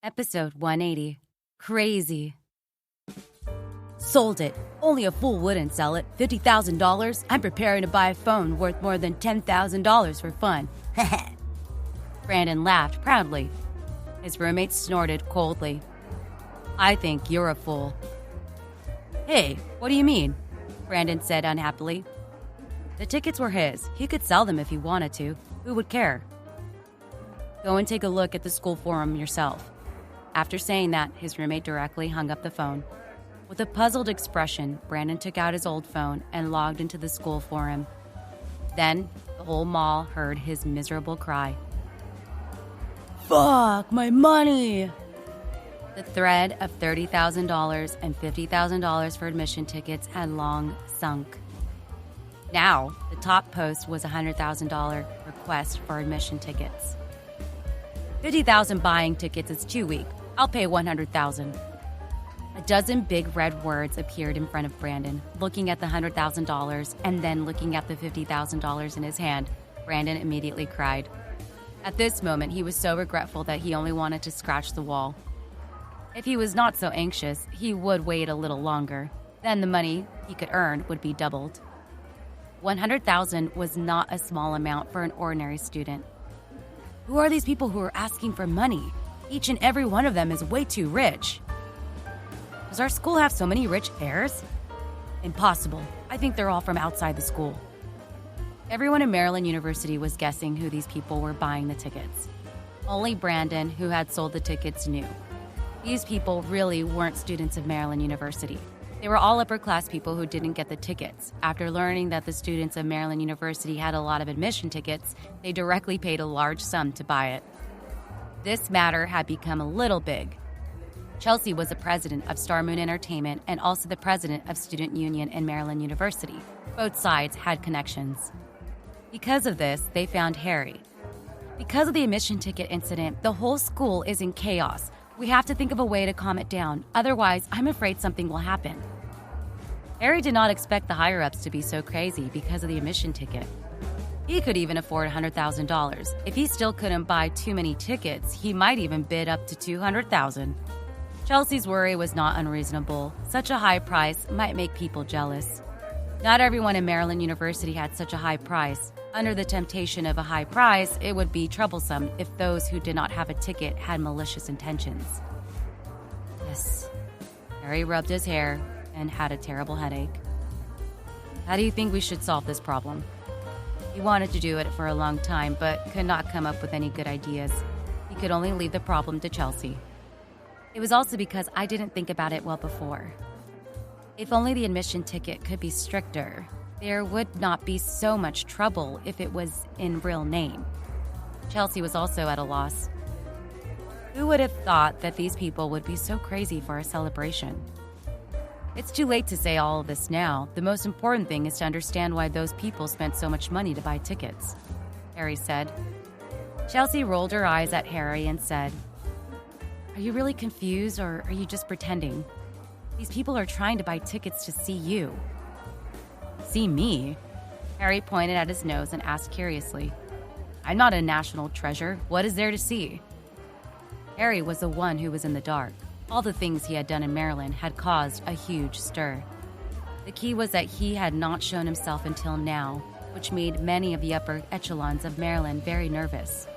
Episode 180. Crazy. Sold it. Only a fool wouldn't sell it. $50,000? I'm preparing to buy a phone worth more than $10,000 for fun. Brandon laughed proudly. His roommate snorted coldly. I think you're a fool. Hey, what do you mean? Brandon said unhappily. The tickets were his. He could sell them if he wanted to. Who would care? Go and take a look at the school forum yourself. After saying that, his roommate directly hung up the phone. With a puzzled expression, Brandon took out his old phone and logged into the school forum. Then, the whole mall heard his miserable cry. Fuck, my money! The thread of $30,000 and $50,000 for admission tickets had long sunk. Now, the top post was a $100,000 request for admission tickets. $50,000 buying tickets is too weak. I'll pay $100,000. A dozen big red words appeared in front of Brandon, looking at the $100,000 and then looking at the $50,000 in his hand. Brandon immediately cried. At this moment, he was so regretful that he only wanted to scratch the wall. If he was not so anxious, he would wait a little longer. Then the money he could earn would be doubled. $100,000 was not a small amount for an ordinary student. Who are these people who are asking for money? Each and every one of them is way too rich. Does our school have so many rich heirs? Impossible. I think they're all from outside the school. Everyone in Maryland University was guessing who these people were buying the tickets. Only Brandon, who had sold the tickets, knew. These people really weren't students of Maryland University. They were all upper-class people who didn't get the tickets. After learning that the students of Maryland University had a lot of admission tickets, they directly paid a large sum to buy it. This matter had become a little big. Chelsea was the president of Star Moon Entertainment and also the president of Student Union in Maryland University. Both sides had connections. Because of this, they found Harry. Because of the admission ticket incident, the whole school is in chaos. We have to think of a way to calm it down. Otherwise, I'm afraid something will happen. Harry did not expect the higher-ups to be so crazy because of the admission ticket. He could even afford $100,000. If he still couldn't buy too many tickets, he might even bid up to $200,000. Chelsea's worry was not unreasonable. Such a high price might make people jealous. Not everyone in Maryland University had such a high price. Under the temptation of a high price, it would be troublesome if those who did not have a ticket had malicious intentions. Yes. Harry rubbed his hair and had a terrible headache. How do you think we should solve this problem? He wanted to do it for a long time, but could not come up with any good ideas. He could only leave the problem to Chelsea. It was also because I didn't think about it well before. If only the admission ticket could be stricter, there would not be so much trouble if it was in real name. Chelsea was also at a loss. Who would have thought that these people would be so crazy for a celebration? It's too late to say all of this now. The most important thing is to understand why those people spent so much money to buy tickets, Harry said. Chelsea rolled her eyes at Harry and said, Are you really confused or are you just pretending? These people are trying to buy tickets to see you. See me? Harry pointed at his nose and asked curiously. I'm not a national treasure. What is there to see? Harry was the one who was in the dark. All the things he had done in Maryland had caused a huge stir. The key was that he had not shown himself until now, which made many of the upper echelons of Maryland very nervous.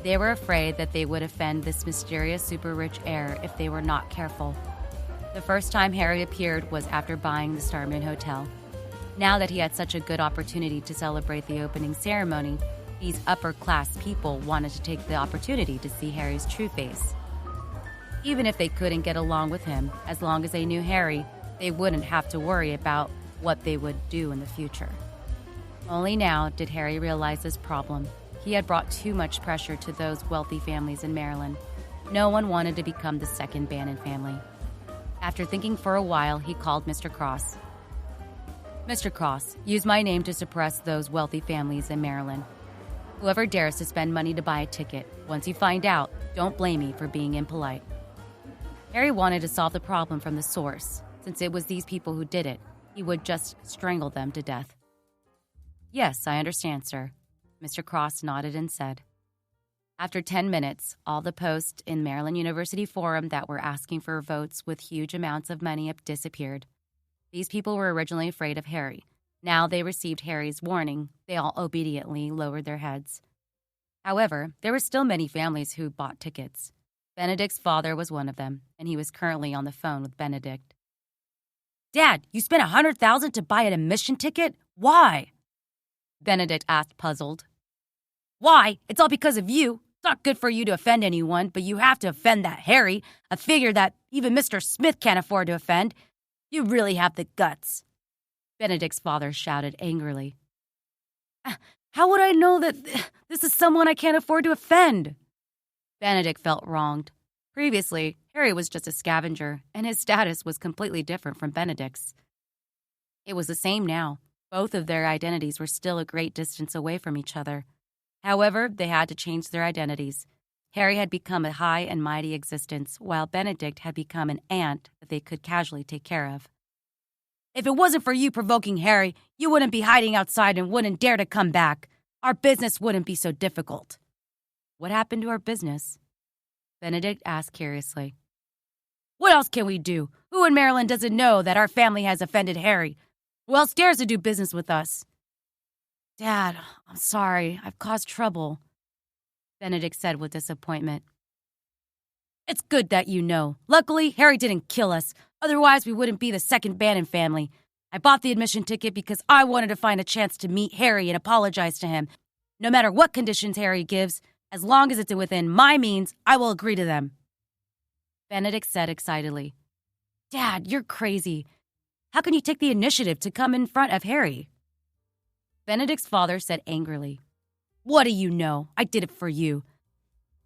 They were afraid that they would offend this mysterious super-rich heir if they were not careful. The first time Harry appeared was after buying the Star Moon Hotel. Now that he had such a good opportunity to celebrate the opening ceremony, these upper-class people wanted to take the opportunity to see Harry's true face. Even if they couldn't get along with him, as long as they knew Harry, they wouldn't have to worry about what they would do in the future. Only now did Harry realize this problem. He had brought too much pressure to those wealthy families in Maryland. No one wanted to become the second Bannon family. After thinking for a while, he called Mr. Cross. Mr. Cross, use my name to suppress those wealthy families in Maryland. Whoever dares to spend money to buy a ticket, once you find out, don't blame me for being impolite. Harry wanted to solve the problem from the source. Since it was these people who did it, he would just strangle them to death. Yes, I understand, sir. Mr. Cross nodded and said. After 10 minutes, all the posts in Maryland University Forum that were asking for votes with huge amounts of money disappeared. These people were originally afraid of Harry. Now they received Harry's warning. They all obediently lowered their heads. However, there were still many families who bought tickets. Benedict's father was one of them, and he was currently on the phone with Benedict. "Dad, you spent $100,000 to buy an admission ticket? Why?" Benedict asked, puzzled. "Why? It's all because of you. It's not good for you to offend anyone, but you have to offend that Harry, a figure that even Mr. Smith can't afford to offend. You really have the guts." Benedict's father shouted angrily. "How would I know that this is someone I can't afford to offend?" Benedict felt wronged. Previously, Harry was just a scavenger, and his status was completely different from Benedict's. It was the same now. Both of their identities were still a great distance away from each other. However, they had to change their identities. Harry had become a high and mighty existence, while Benedict had become an ant that they could casually take care of. "If it wasn't for you provoking Harry, you wouldn't be hiding outside and wouldn't dare to come back. Our business wouldn't be so difficult." "What happened to our business?" Benedict asked curiously. "What else can we do? Who in Maryland doesn't know that our family has offended Harry? Who else dares to do business with us?" "Dad, I'm sorry. I've caused trouble," Benedict said with disappointment. "It's good that you know. Luckily, Harry didn't kill us. Otherwise, we wouldn't be the second Bannon family. I bought the admission ticket because I wanted to find a chance to meet Harry and apologize to him. No matter what conditions Harry gives, as long as it's within my means, I will agree to them," Benedict said excitedly. "Dad, you're crazy. How can you take the initiative to come in front of Harry?" Benedict's father said angrily, "What do you know? I did it for you.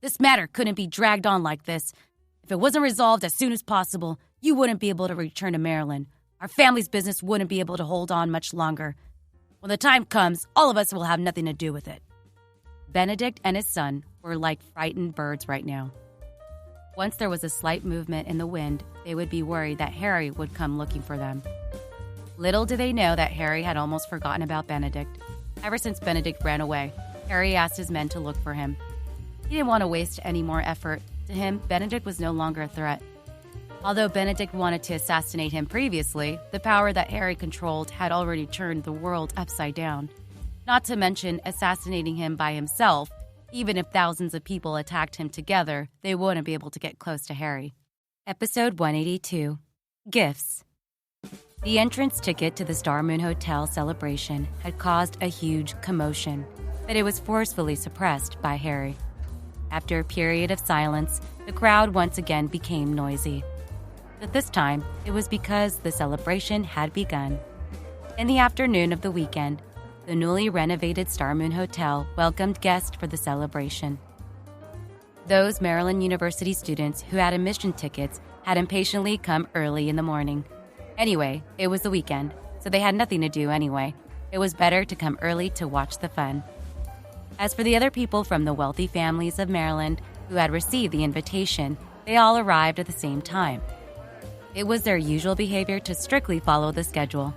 This matter couldn't be dragged on like this. If it wasn't resolved as soon as possible, you wouldn't be able to return to Maryland. Our family's business wouldn't be able to hold on much longer. When the time comes, all of us will have nothing to do with it." Benedict and his son were like frightened birds right now. Once there was a slight movement in the wind, they would be worried that Harry would come looking for them. Little did they know that Harry had almost forgotten about Benedict. Ever since Benedict ran away, Harry asked his men to look for him. He didn't want to waste any more effort. To him, Benedict was no longer a threat. Although Benedict wanted to assassinate him previously, the power that Harry controlled had already turned the world upside down. Not to mention assassinating him by himself. Even if thousands of people attacked him together, they wouldn't be able to get close to Harry. Episode 182. Gifts. The entrance ticket to the Star Moon Hotel celebration had caused a huge commotion, but it was forcefully suppressed by Harry. After a period of silence, the crowd once again became noisy. But this time, it was because the celebration had begun. In the afternoon of the weekend, the newly renovated Star Moon Hotel welcomed guests for the celebration. Those Maryland University students who had admission tickets had impatiently come early in the morning. Anyway, it was the weekend, so they had nothing to do anyway. It was better to come early to watch the fun. As for the other people from the wealthy families of Maryland who had received the invitation, they all arrived at the same time. It was their usual behavior to strictly follow the schedule.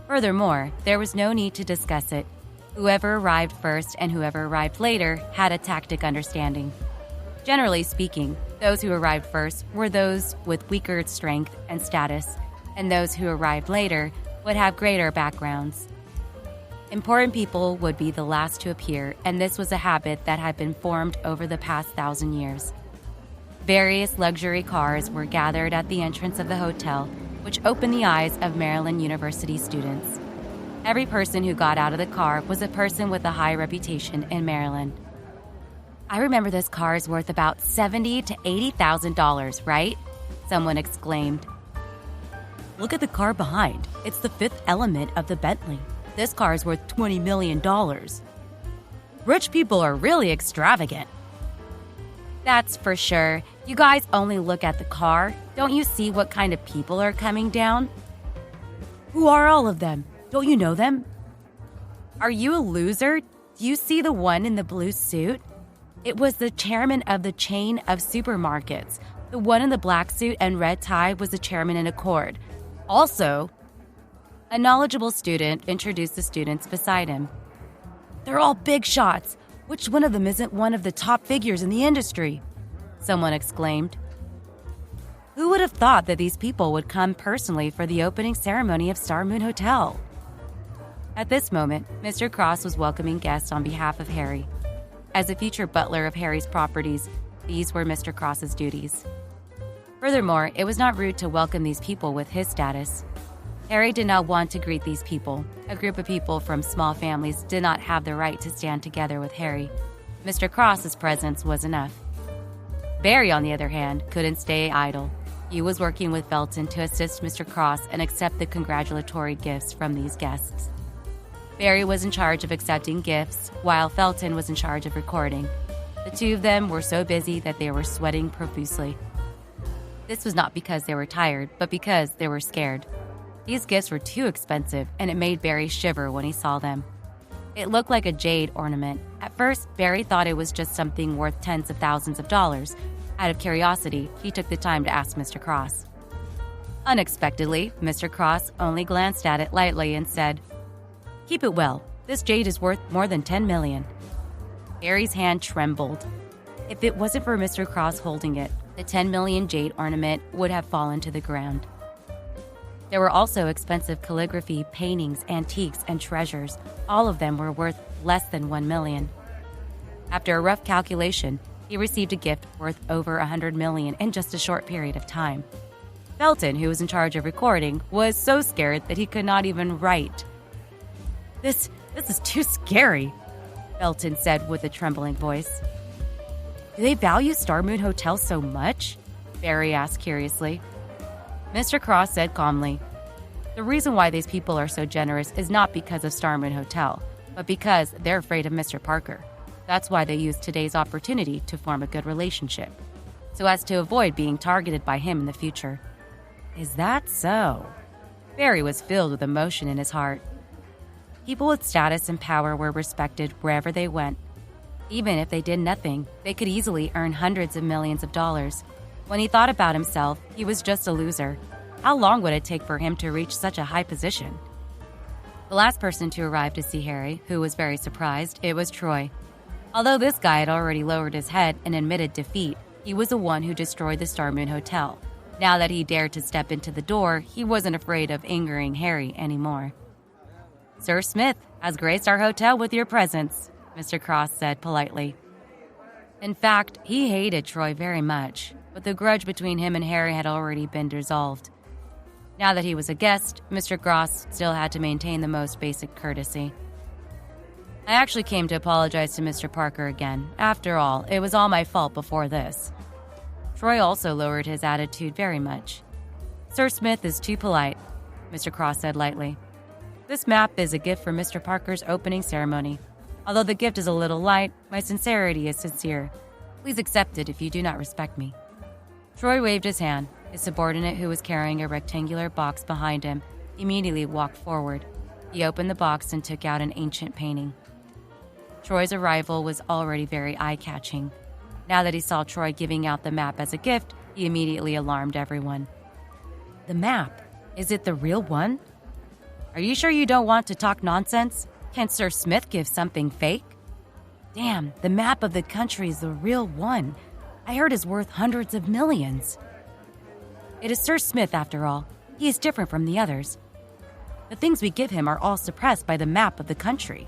Furthermore, there was no need to discuss it. Whoever arrived first and whoever arrived later had a tacit understanding. Generally speaking, those who arrived first were those with weaker strength and status, and those who arrived later would have greater backgrounds. Important people would be the last to appear, and this was a habit that had been formed over the past 1,000 years. Various luxury cars were gathered at the entrance of the hotel, which opened the eyes of Maryland University students. Every person who got out of the car was a person with a high reputation in Maryland. "I remember this car is worth about $70,000 to $80,000, right?" someone exclaimed. "Look at the car behind. It's the fifth element of the Bentley. This car is worth $20 million. Rich people are really extravagant." "That's for sure. You guys only look at the car. Don't you see what kind of people are coming down?" "Who are all of them? Don't you know them?" "Are you a loser? Do you see the one in the blue suit? It was the chairman of the chain of supermarkets. The one in the black suit and red tie was the chairman in Accord. Also," a knowledgeable student introduced the students beside him. "They're all big shots. Which one of them isn't one of the top figures in the industry? Someone exclaimed. Who would have thought that these people would come personally for the opening ceremony of Star Moon Hotel? At this moment, Mr. Cross was welcoming guests on behalf of Harry. As a future butler of Harry's properties, these were Mr. Cross's duties. Furthermore, it was not rude to welcome these people with his status. Harry did not want to greet these people. A group of people from small families did not have the right to stand together with Harry. Mr. Cross's presence was enough. Barry, on the other hand, couldn't stay idle. He was working with Felton to assist Mr. Cross and accept the congratulatory gifts from these guests. Barry was in charge of accepting gifts, while Felton was in charge of recording. The two of them were so busy that they were sweating profusely. This was not because they were tired, but because they were scared. These gifts were too expensive, and it made Barry shiver when he saw them. It looked like a jade ornament. At first, Barry thought it was just something worth tens of thousands of dollars. Out of curiosity, he took the time to ask Mr. Cross. Unexpectedly, Mr. Cross only glanced at it lightly and said, "Keep it well. This jade is worth more than $10 million." Barry's hand trembled. If it wasn't for Mr. Cross holding it, the $10 million jade ornament would have fallen to the ground. There were also expensive calligraphy, paintings, antiques, and treasures. All of them were worth less than $1 million. After a rough calculation, he received a gift worth over $100 million in just a short period of time. Felton, who was in charge of recording, was so scared that he could not even write. This is too scary," Felton said with a trembling voice. "Do they value Star Moon Hotel so much?" Barry asked curiously. Mr. Cross said calmly, "The reason why these people are so generous is not because of Star Moon Hotel, but because they're afraid of Mr. Parker. That's why they use today's opportunity to form a good relationship, so as to avoid being targeted by him in the future." Is that so? Barry was filled with emotion in his heart. People with status and power were respected wherever they went. Even if they did nothing, they could easily earn hundreds of millions of dollars. When he thought about himself, he was just a loser. How long would it take for him to reach such a high position? The last person to arrive to see Harry, who was very surprised, it was Troy. Although this guy had already lowered his head and admitted defeat, he was the one who destroyed the Star Moon Hotel. Now that he dared to step into the door, he wasn't afraid of angering Harry anymore. "Sir Smith has graced our hotel with your presence," Mr. Cross said politely. In fact, he hated Troy very much, but the grudge between him and Harry had already been resolved. Now that he was a guest, Mr. Cross still had to maintain the most basic courtesy. "I actually came to apologize to Mr. Parker again. After all, it was all my fault before this." Troy also lowered his attitude very much. "Sir Smith is too polite," Mr. Cross said lightly. "This map is a gift for Mr. Parker's opening ceremony. Although the gift is a little light, my sincerity is sincere. Please accept it if you do not respect me." Troy waved his hand. His subordinate, who was carrying a rectangular box behind him, immediately walked forward. He opened the box and took out an ancient painting. Troy's arrival was already very eye-catching. Now that he saw Troy giving out the map as a gift, he immediately alarmed everyone. "The map? Is it the real one? Are you sure you don't want to talk nonsense? Can't Sir Smith give something fake? Damn, the map of the country is the real one. I heard it's worth hundreds of millions." "It is Sir Smith after all. He is different from the others. The things we give him are all suppressed by the map of the country."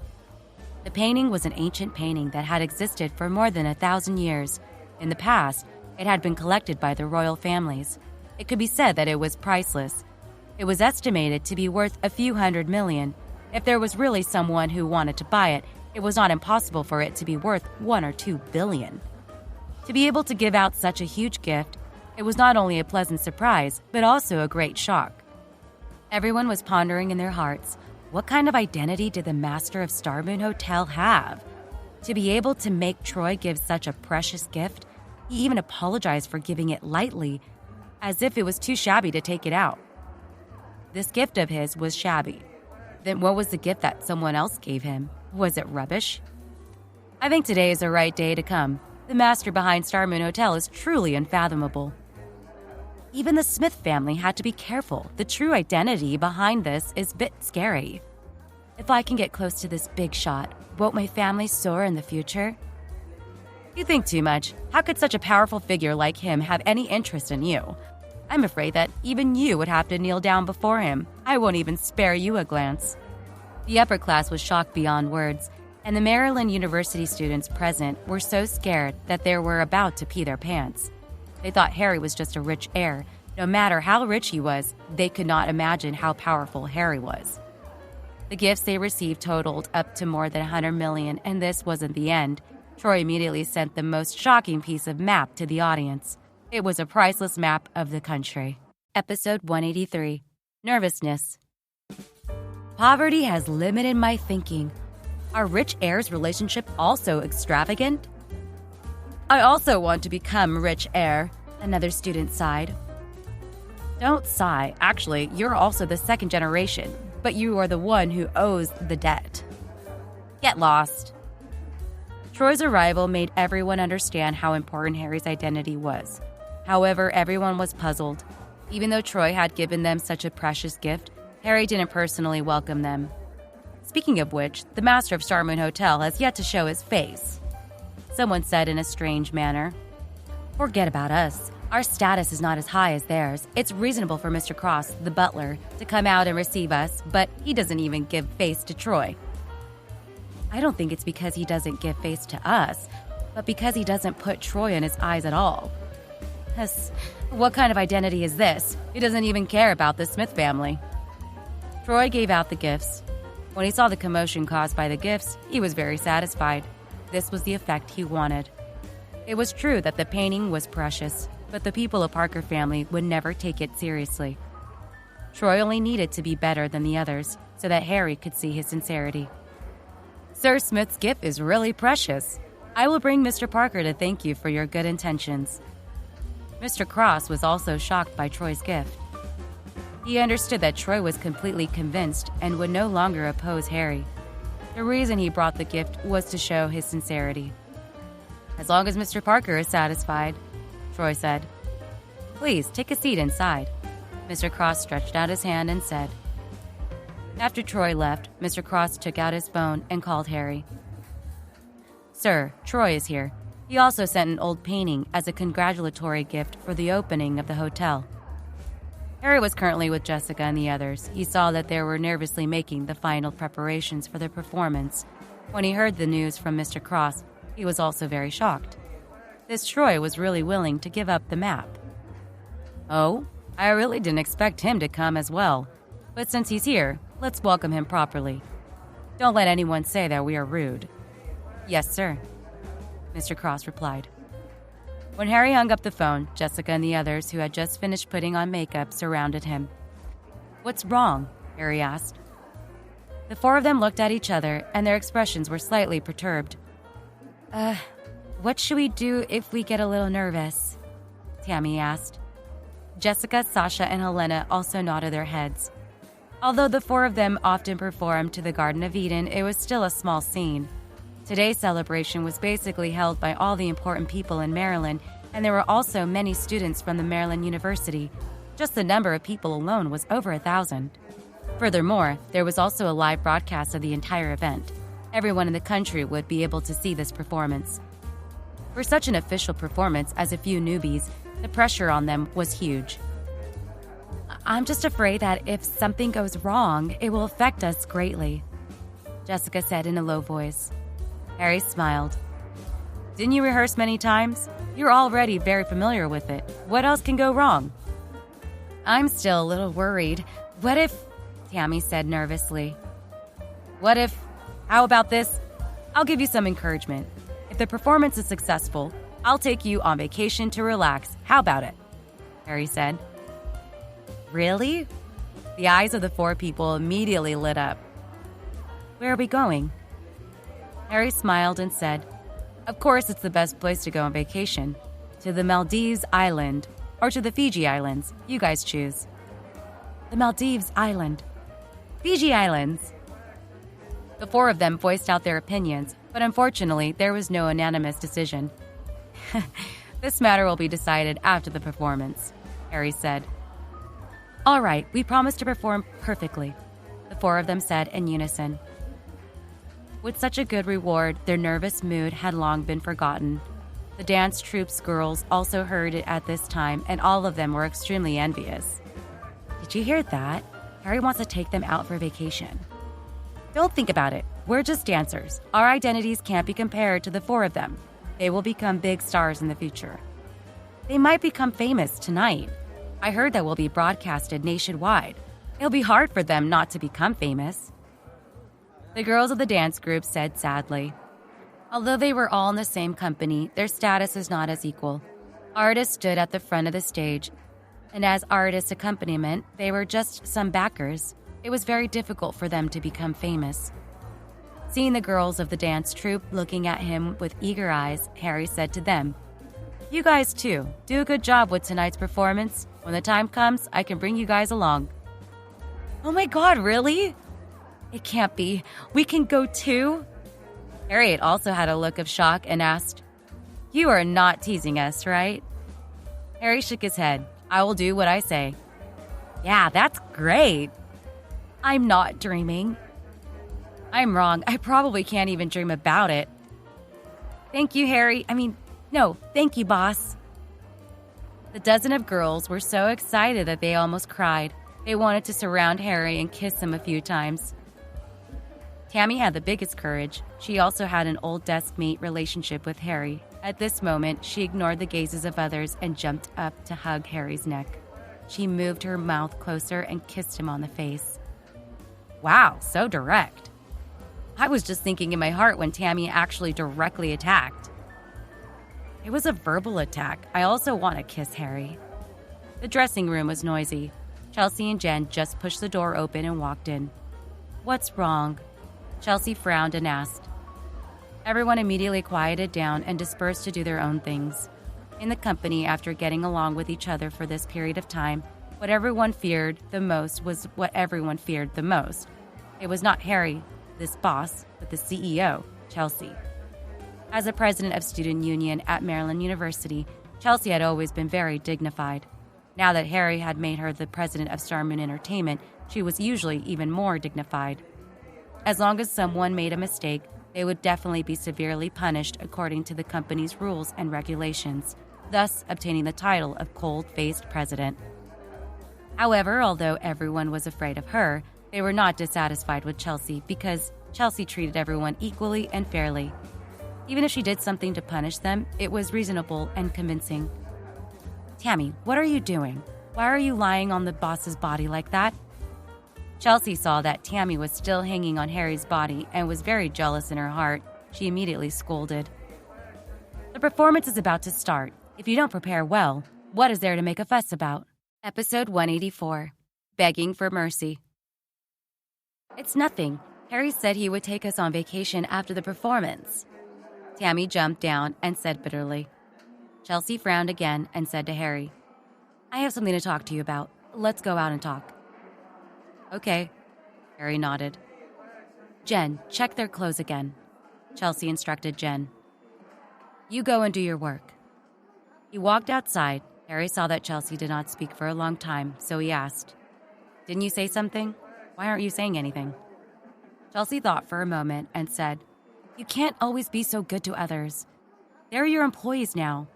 The painting was an ancient painting that had existed for more than 1,000 years. In the past, it had been collected by the royal families. It could be said that it was priceless. It was estimated to be worth a few $100 million. If there was really someone who wanted to buy it, it was not impossible for it to be worth $1 or $2 billion. To be able to give out such a huge gift, it was not only a pleasant surprise, but also a great shock. Everyone was pondering in their hearts, what kind of identity did the master of Star Moon Hotel have? To be able to make Troy give such a precious gift, he even apologized for giving it lightly, as if it was too shabby to take it out. This gift of his was shabby. Then what was the gift that someone else gave him? Was it rubbish? I think today is the right day to come. The master behind Star Moon Hotel is truly unfathomable. Even the Smith family had to be careful. The true identity behind this is a bit scary. If I can get close to this big shot, won't my family soar in the future? You think too much. How could such a powerful figure like him have any interest in you? I'm afraid that even you would have to kneel down before him. I won't even spare you a glance." The upper class was shocked beyond words, and the Maryland University students present were so scared that they were about to pee their pants. They thought Harry was just a rich heir. No matter how rich he was, they could not imagine how powerful Harry was. The gifts they received totaled up to more than $100 million, and this wasn't the end. Troy immediately sent the most shocking piece of map to the audience. It was a priceless map of the country. Episode 183. Nervousness. Poverty has limited my thinking. Are rich heirs' relationship also extravagant? I also want to become rich heir, another student sighed. Don't sigh. Actually, you're also the second generation, but you are the one who owes the debt. Get lost. Troy's arrival made everyone understand how important Harry's identity was. However, everyone was puzzled. Even though Troy had given them such a precious gift, Harry didn't personally welcome them. Speaking of which, the master of Starmoon Hotel has yet to show his face. Someone said in a strange manner. Forget about us. Our status is not as high as theirs. It's reasonable for Mr. Cross, the butler, to come out and receive us, but he doesn't even give face to Troy. I don't think it's because he doesn't give face to us, but because he doesn't put Troy in his eyes at all. What kind of identity is this? He doesn't even care about the Smith family. Troy gave out the gifts. When he saw the commotion caused by the gifts, he was very satisfied. This was the effect he wanted. It was true that the painting was precious, but the people of Parker family would never take it seriously. Troy only needed to be better than the others so that Harry could see his sincerity. Sir Smith's gift is really precious. I will bring Mr. Parker to thank you for your good intentions. Mr. Cross was also shocked by Troy's gift. He understood that Troy was completely convinced and would no longer oppose Harry. The reason he brought the gift was to show his sincerity. As long as Mr. Parker is satisfied, Troy said. Please, take a seat inside. Mr. Cross stretched out his hand and said. After Troy left, Mr. Cross took out his phone and called Harry. Sir, Troy is here. He also sent an old painting as a congratulatory gift for the opening of the hotel. Harry was currently with Jessica and the others. He saw that they were nervously making the final preparations for the performance. When he heard the news from Mr. Cross, he was also very shocked. This Troy was really willing to give up the map. Oh, I really didn't expect him to come as well. But since he's here, let's welcome him properly. Don't let anyone say that we are rude. Yes, sir, Mr. Cross replied. When Harry hung up the phone, Jessica and the others who had just finished putting on makeup surrounded him. What's wrong? Harry asked. The four of them looked at each other, and their expressions were slightly perturbed. What should we do if we get a little nervous? Tammy asked. Jessica, Sasha, and Helena also nodded their heads. Although the four of them often performed to the Garden of Eden, it was still a small scene. Today's celebration was basically held by all the important people in Maryland, and there were also many students from the Maryland University. Just the number of people alone was over 1,000. Furthermore, there was also a live broadcast of the entire event. Everyone in the country would be able to see this performance. For such an official performance as a few newbies, the pressure on them was huge. I'm just afraid that if something goes wrong, it will affect us greatly, Jessica said in a low voice. Harry smiled. Didn't you rehearse many times? You're already very familiar with it. What else can go wrong? I'm still a little worried. What if... Tammy said nervously. What if... How about this? I'll give you some encouragement. If the performance is successful, I'll take you on vacation to relax. How about it? Harry said. Really? The eyes of the four people immediately lit up. Where are we going? Harry smiled and said, Of course it's the best place to go on vacation. To the Maldives Island, or to the Fiji Islands. You guys choose. The Maldives Island. Fiji Islands. The four of them voiced out their opinions, but unfortunately there was no unanimous decision. This matter will be decided after the performance, Harry said. All right, we promise to perform perfectly, the four of them said in unison. With such a good reward, their nervous mood had long been forgotten. The dance troupe's girls also heard it at this time, and all of them were extremely envious. Did you hear that? Harry wants to take them out for vacation. Don't think about it. We're just dancers. Our identities can't be compared to the four of them. They will become big stars in the future. They might become famous tonight. I heard that will be broadcasted nationwide. It'll be hard for them not to become famous. The girls of the dance group said sadly. Although they were all in the same company, their status is not as equal. Artists stood at the front of the stage, and as artist accompaniment, they were just some backers. It was very difficult for them to become famous. Seeing the girls of the dance troupe looking at him with eager eyes, Harry said to them, "You guys too, do a good job with tonight's performance. When the time comes, I can bring you guys along." Oh my God, really? It can't be. We can go too? Harriet also had a look of shock and asked, "You are not teasing us, right?" Harry shook his head. "I will do what I say." "Yeah, that's great." "I'm not dreaming." "I'm wrong. I probably can't even dream about it." "Thank you, Harry. No, thank you, boss." The dozen of girls were so excited that they almost cried. They wanted to surround Harry and kiss him a few times. Tammy had the biggest courage. She also had an old desk-mate relationship with Harry. At this moment, she ignored the gazes of others and jumped up to hug Harry's neck. She moved her mouth closer and kissed him on the face. Wow, so direct. I was just thinking in my heart when Tammy actually directly attacked. It was a verbal attack. I also want to kiss Harry. The dressing room was noisy. Chelsea and Jen just pushed the door open and walked in. "What's wrong?" Chelsea frowned and asked. Everyone immediately quieted down and dispersed to do their own things. In the company, after getting along with each other for this period of time, what everyone feared the most was what everyone feared the most. It was not Harry, this boss, but the CEO, Chelsea. As the president of Student Union at Maryland University, Chelsea had always been very dignified. Now that Harry had made her the president of Star Moon Entertainment, she was usually even more dignified. As long as someone made a mistake, they would definitely be severely punished according to the company's rules and regulations, thus obtaining the title of cold-faced president. However, although everyone was afraid of her, they were not dissatisfied with Chelsea because Chelsea treated everyone equally and fairly. Even if she did something to punish them, it was reasonable and convincing. "Tammy, what are you doing? Why are you lying on the boss's body like that?" Chelsea saw that Tammy was still hanging on Harry's body and was very jealous in her heart. She immediately scolded. "The performance is about to start. If you don't prepare well, what is there to make a fuss about?" Episode 184, Begging for Mercy. "It's nothing. Harry said he would take us on vacation after the performance." Tammy jumped down and said bitterly. Chelsea frowned again and said to Harry, "I have something to talk to you about. Let's go out and talk." "Okay," Harry nodded. "Jen, check their clothes again," Chelsea instructed Jen. "You go and do your work." He walked outside. Harry saw that Chelsea did not speak for a long time, so he asked, "Didn't you say something? Why aren't you saying anything?" Chelsea thought for a moment and said, "You can't always be so good to others. They're your employees now.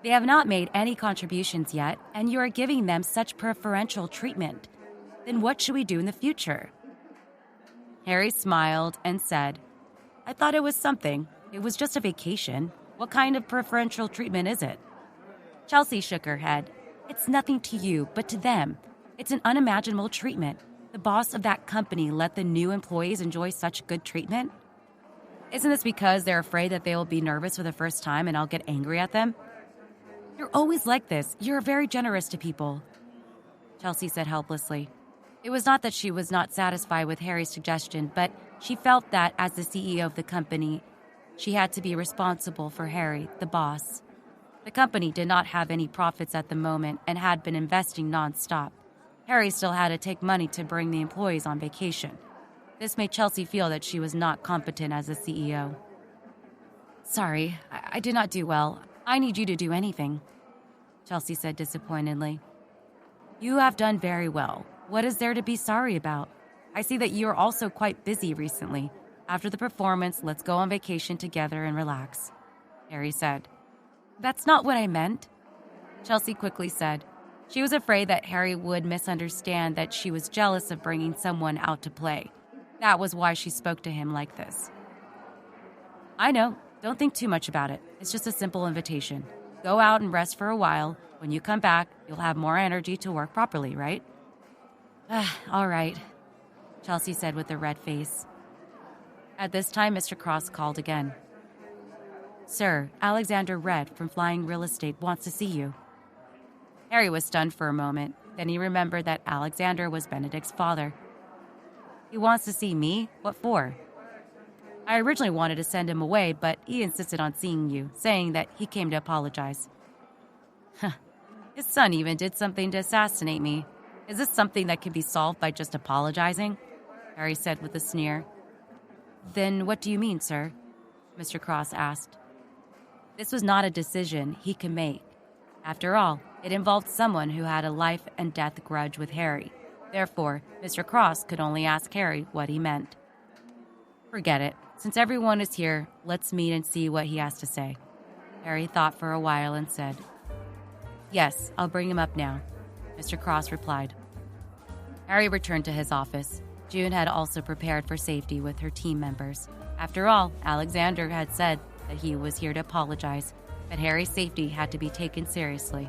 They have not made any contributions yet, and you are giving them such preferential treatment. Then what should we do in the future?" Harry smiled and said, "I thought it was something. It was just a vacation. What kind of preferential treatment is it?" Chelsea shook her head. "It's nothing to you, but to them. It's an unimaginable treatment. The boss of that company let the new employees enjoy such good treatment. Isn't this because they're afraid that they will be nervous for the first time and I'll get angry at them?" "You're always like this. You're very generous to people," Chelsea said helplessly. It was not that she was not satisfied with Harry's suggestion, but she felt that as the CEO of the company, she had to be responsible for Harry, the boss. The company did not have any profits at the moment and had been investing nonstop. Harry still had to take money to bring the employees on vacation. This made Chelsea feel that she was not competent as a CEO. "Sorry, I did not do well. I need you to do anything," Chelsea said disappointedly. "You have done very well. What is there to be sorry about? I see that you are also quite busy recently. After the performance, let's go on vacation together and relax, Harry said. That's not what I meant, Chelsea quickly said. She was afraid that Harry would misunderstand that she was jealous of bringing someone out to play. That was why she spoke to him like this. I know. Don't think too much about it. It's just a simple invitation. Go out and rest for a while. When you come back, you'll have more energy to work properly, right? All right, Chelsea said with a red face. At this time, Mr. Cross called again. Sir, Alexander Red from Flying Real Estate wants to see you. Harry was stunned for a moment. Then he remembered that Alexander was Benedict's father. He wants to see me? What for? I originally wanted to send him away, but he insisted on seeing you, saying that he came to apologize. His son even did something to assassinate me. Is this something that can be solved by just apologizing? Harry said with a sneer. Then what do you mean, sir? Mr. Cross asked. This was not a decision he could make. After all, it involved someone who had a life and death grudge with Harry. Therefore, Mr. Cross could only ask Harry what he meant. Forget it. Since everyone is here, let's meet and see what he has to say. Harry thought for a while and said, Yes, I'll bring him up now, Mr. Cross replied. Harry returned to his office. June had also prepared for safety with her team members. After all, Alexander had said that he was here to apologize, but Harry's safety had to be taken seriously.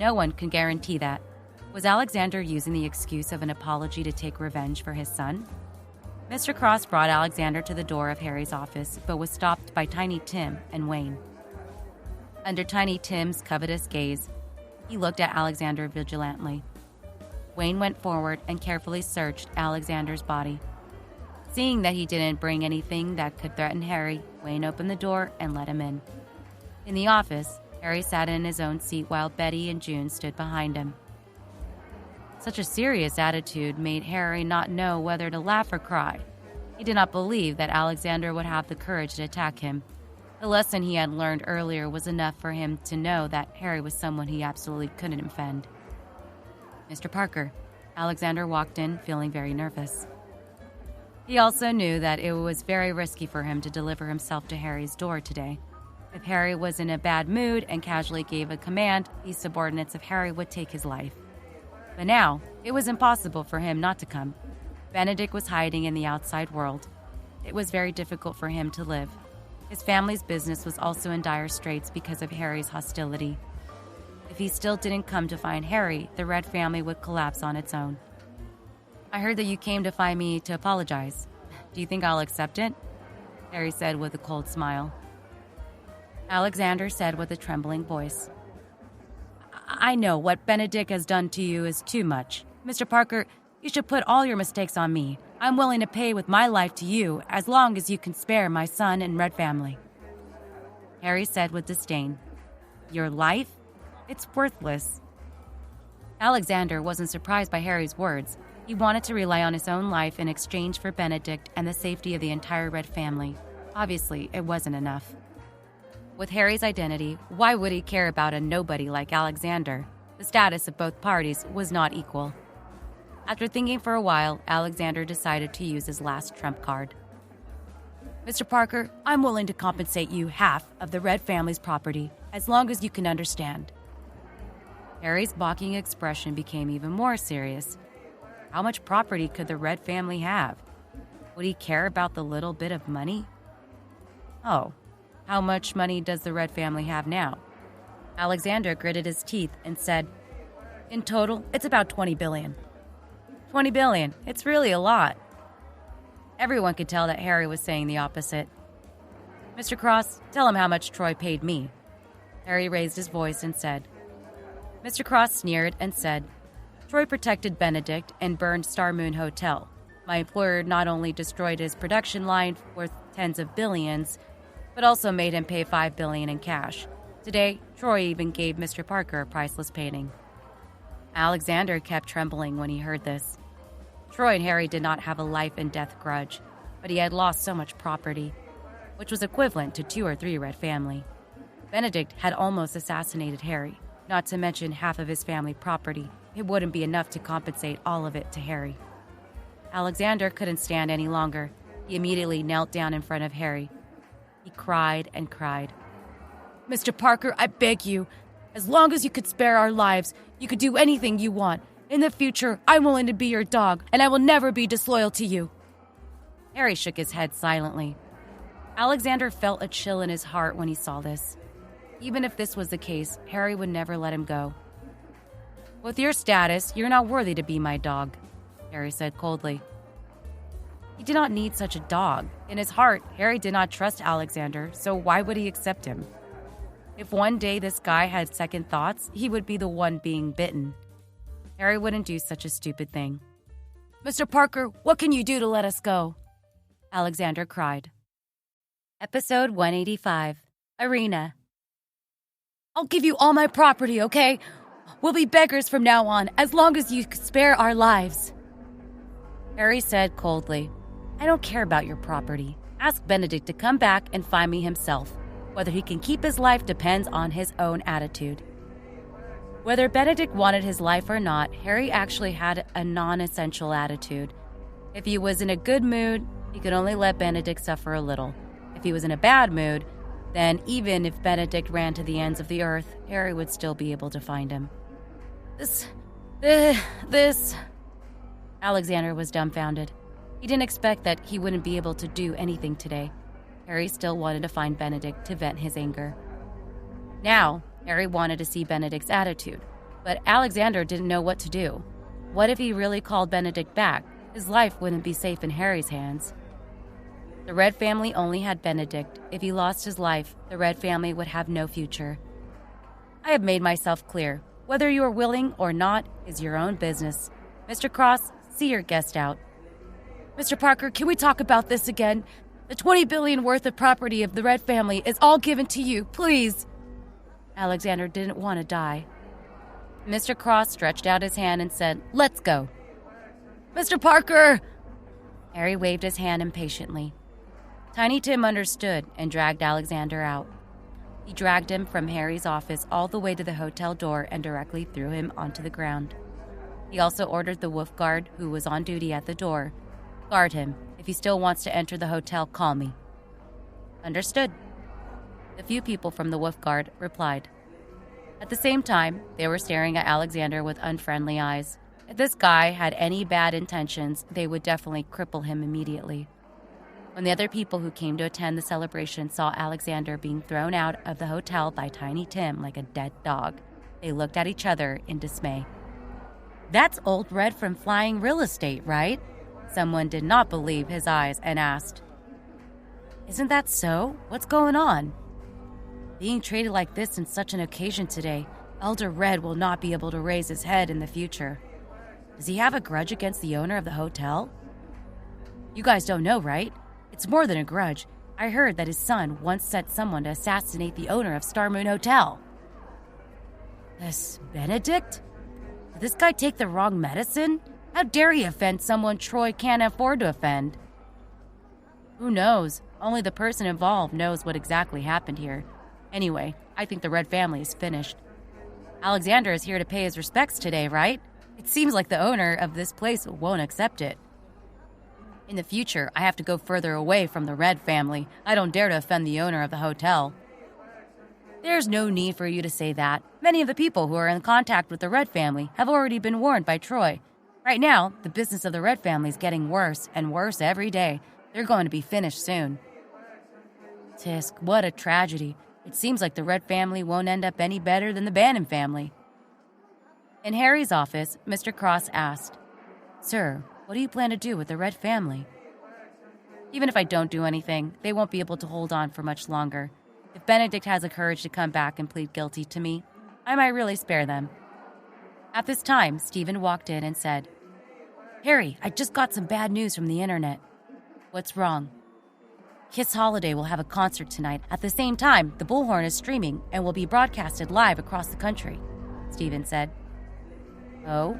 No one can guarantee that. Was Alexander using the excuse of an apology to take revenge for his son? Mr. Cross brought Alexander to the door of Harry's office, but was stopped by Tiny Tim and Wayne. Under Tiny Tim's covetous gaze, he looked at Alexander vigilantly. Wayne went forward and carefully searched Alexander's body. Seeing that he didn't bring anything that could threaten Harry, Wayne opened the door and let him in. In the office, Harry sat in his own seat while Betty and June stood behind him. Such a serious attitude made Harry not know whether to laugh or cry. He did not believe that Alexander would have the courage to attack him. The lesson he had learned earlier was enough for him to know that Harry was someone he absolutely couldn't offend. Mr. Parker. Alexander walked in, feeling very nervous. He also knew that it was very risky for him to deliver himself to Harry's door today. If Harry was in a bad mood and casually gave a command, the subordinates of Harry would take his life. But now, it was impossible for him not to come. Benedict was hiding in the outside world. It was very difficult for him to live. His family's business was also in dire straits because of Harry's hostility. If he still didn't come to find Harry, the Red family would collapse on its own. I heard that you came to find me to apologize. Do you think I'll accept it? Harry said with a cold smile. Alexander said with a trembling voice. I know what Benedict has done to you is too much. Mr. Parker, you should put all your mistakes on me. I'm willing to pay with my life to you as long as you can spare my son and Red family. Harry said with disdain. Your life? It's worthless. Alexander wasn't surprised by Harry's words. He wanted to rely on his own life in exchange for Benedict and the safety of the entire Red family. Obviously, it wasn't enough. With Harry's identity, why would he care about a nobody like Alexander? The status of both parties was not equal. After thinking for a while, Alexander decided to use his last trump card. Mr. Parker, I'm willing to compensate you half of the Red family's property, as long as you can understand. Harry's mocking expression became even more serious. How much property could the Red family have? Would he care about the little bit of money? Oh, how much money does the Red family have now? Alexander gritted his teeth and said, In total, it's about $20 billion. $20 billion, it's really a lot. Everyone could tell that Harry was saying the opposite. Mr. Cross, tell him how much Troy paid me. Harry raised his voice and said. Mr. Cross sneered and said, Troy protected Benedict and burned Star Moon Hotel. My employer not only destroyed his production line worth tens of billions, but also made him pay $5 billion in cash. Today, Troy even gave Mr. Parker a priceless painting. Alexander kept trembling when he heard this. Troy and Harry did not have a life and death grudge, but he had lost so much property, which was equivalent to 2 or 3 Red family. Benedict had almost assassinated Harry, not to mention half of his family property. It wouldn't be enough to compensate all of it to Harry. Alexander couldn't stand any longer. He immediately knelt down in front of Harry. He cried and cried. "Mr. Parker, I beg you. As long as you could spare our lives, you could do anything you want. In the future, I'm willing to be your dog, and I will never be disloyal to you." Harry shook his head silently. Alexander felt a chill in his heart when he saw this. Even if this was the case, Harry would never let him go. "With your status, you're not worthy to be my dog," Harry said coldly. He did not need such a dog. In his heart, Harry did not trust Alexander, so why would he accept him? If one day this guy had second thoughts, he would be the one being bitten. Harry wouldn't do such a stupid thing. "Mr. Parker, what can you do to let us go?" Alexander cried. Episode 185, Arena. "I'll give you all my property, okay? We'll be beggars from now on, as long as you spare our lives." Harry said coldly, "I don't care about your property. Ask Benedict to come back and find me himself. Whether he can keep his life depends on his own attitude." Whether Benedict wanted his life or not, Harry actually had a non-essential attitude. If he was in a good mood, he could only let Benedict suffer a little. If he was in a bad mood, then even if Benedict ran to the ends of the earth, Harry would still be able to find him. This... Alexander was dumbfounded. He didn't expect that he wouldn't be able to do anything today. Harry still wanted to find Benedict to vent his anger. Now, Harry wanted to see Benedict's attitude, but Alexander didn't know what to do. What if he really called Benedict back? His life wouldn't be safe in Harry's hands. The Red family only had Benedict. If he lost his life, the Red family would have no future. "I have made myself clear. Whether you are willing or not is your own business. Mr. Cross, see your guest out." "Mr. Parker, can we talk about this again? The $20 billion worth of property of the Red family is all given to you, please." Alexander didn't want to die. Mr. Cross stretched out his hand and said, "Let's go." "Mr. Parker!" Harry waved his hand impatiently. Tiny Tim understood and dragged Alexander out. He dragged him from Harry's office all the way to the hotel door and directly threw him onto the ground. He also ordered the wolf guard, who was on duty at the door, "Guard him. If he still wants to enter the hotel, call me." "Understood." The few people from the wolf guard replied. At the same time, they were staring at Alexander with unfriendly eyes. If this guy had any bad intentions, they would definitely cripple him immediately. When the other people who came to attend the celebration saw Alexander being thrown out of the hotel by Tiny Tim like a dead dog, they looked at each other in dismay. "That's Old Red from Flying Real Estate, right?" Someone did not believe his eyes and asked. "Isn't that so? What's going on?" "Being treated like this in such an occasion today, Elder Red will not be able to raise his head in the future. Does he have a grudge against the owner of the hotel?" "You guys don't know, right? It's more than a grudge. I heard that his son once set someone to assassinate the owner of Star Moon Hotel." "This Benedict? Did this guy take the wrong medicine? How dare he offend someone Troy can't afford to offend?" "Who knows? Only the person involved knows what exactly happened here. Anyway, I think the Red family is finished. Alexander is here to pay his respects today, right? It seems like the owner of this place won't accept it. In the future, I have to go further away from the Red family. I don't dare to offend the owner of the hotel." "There's no need for you to say that. Many of the people who are in contact with the Red family have already been warned by Troy. Right now, the business of the Red family is getting worse and worse every day. They're going to be finished soon." "Tisk, what a tragedy. It seems like the Red family won't end up any better than the Bannon family." In Harry's office, Mr. Cross asked, "Sir, what do you plan to do with the Red family?" "Even if I don't do anything, they won't be able to hold on for much longer. If Benedict has the courage to come back and plead guilty to me, I might really spare them." At this time, Stephen walked in and said, "Harry, I just got some bad news from the internet." "What's wrong?" "Kiss Holiday will have a concert tonight. At the same time, the Bullhorn is streaming and will be broadcasted live across the country," Stephen said. "Oh?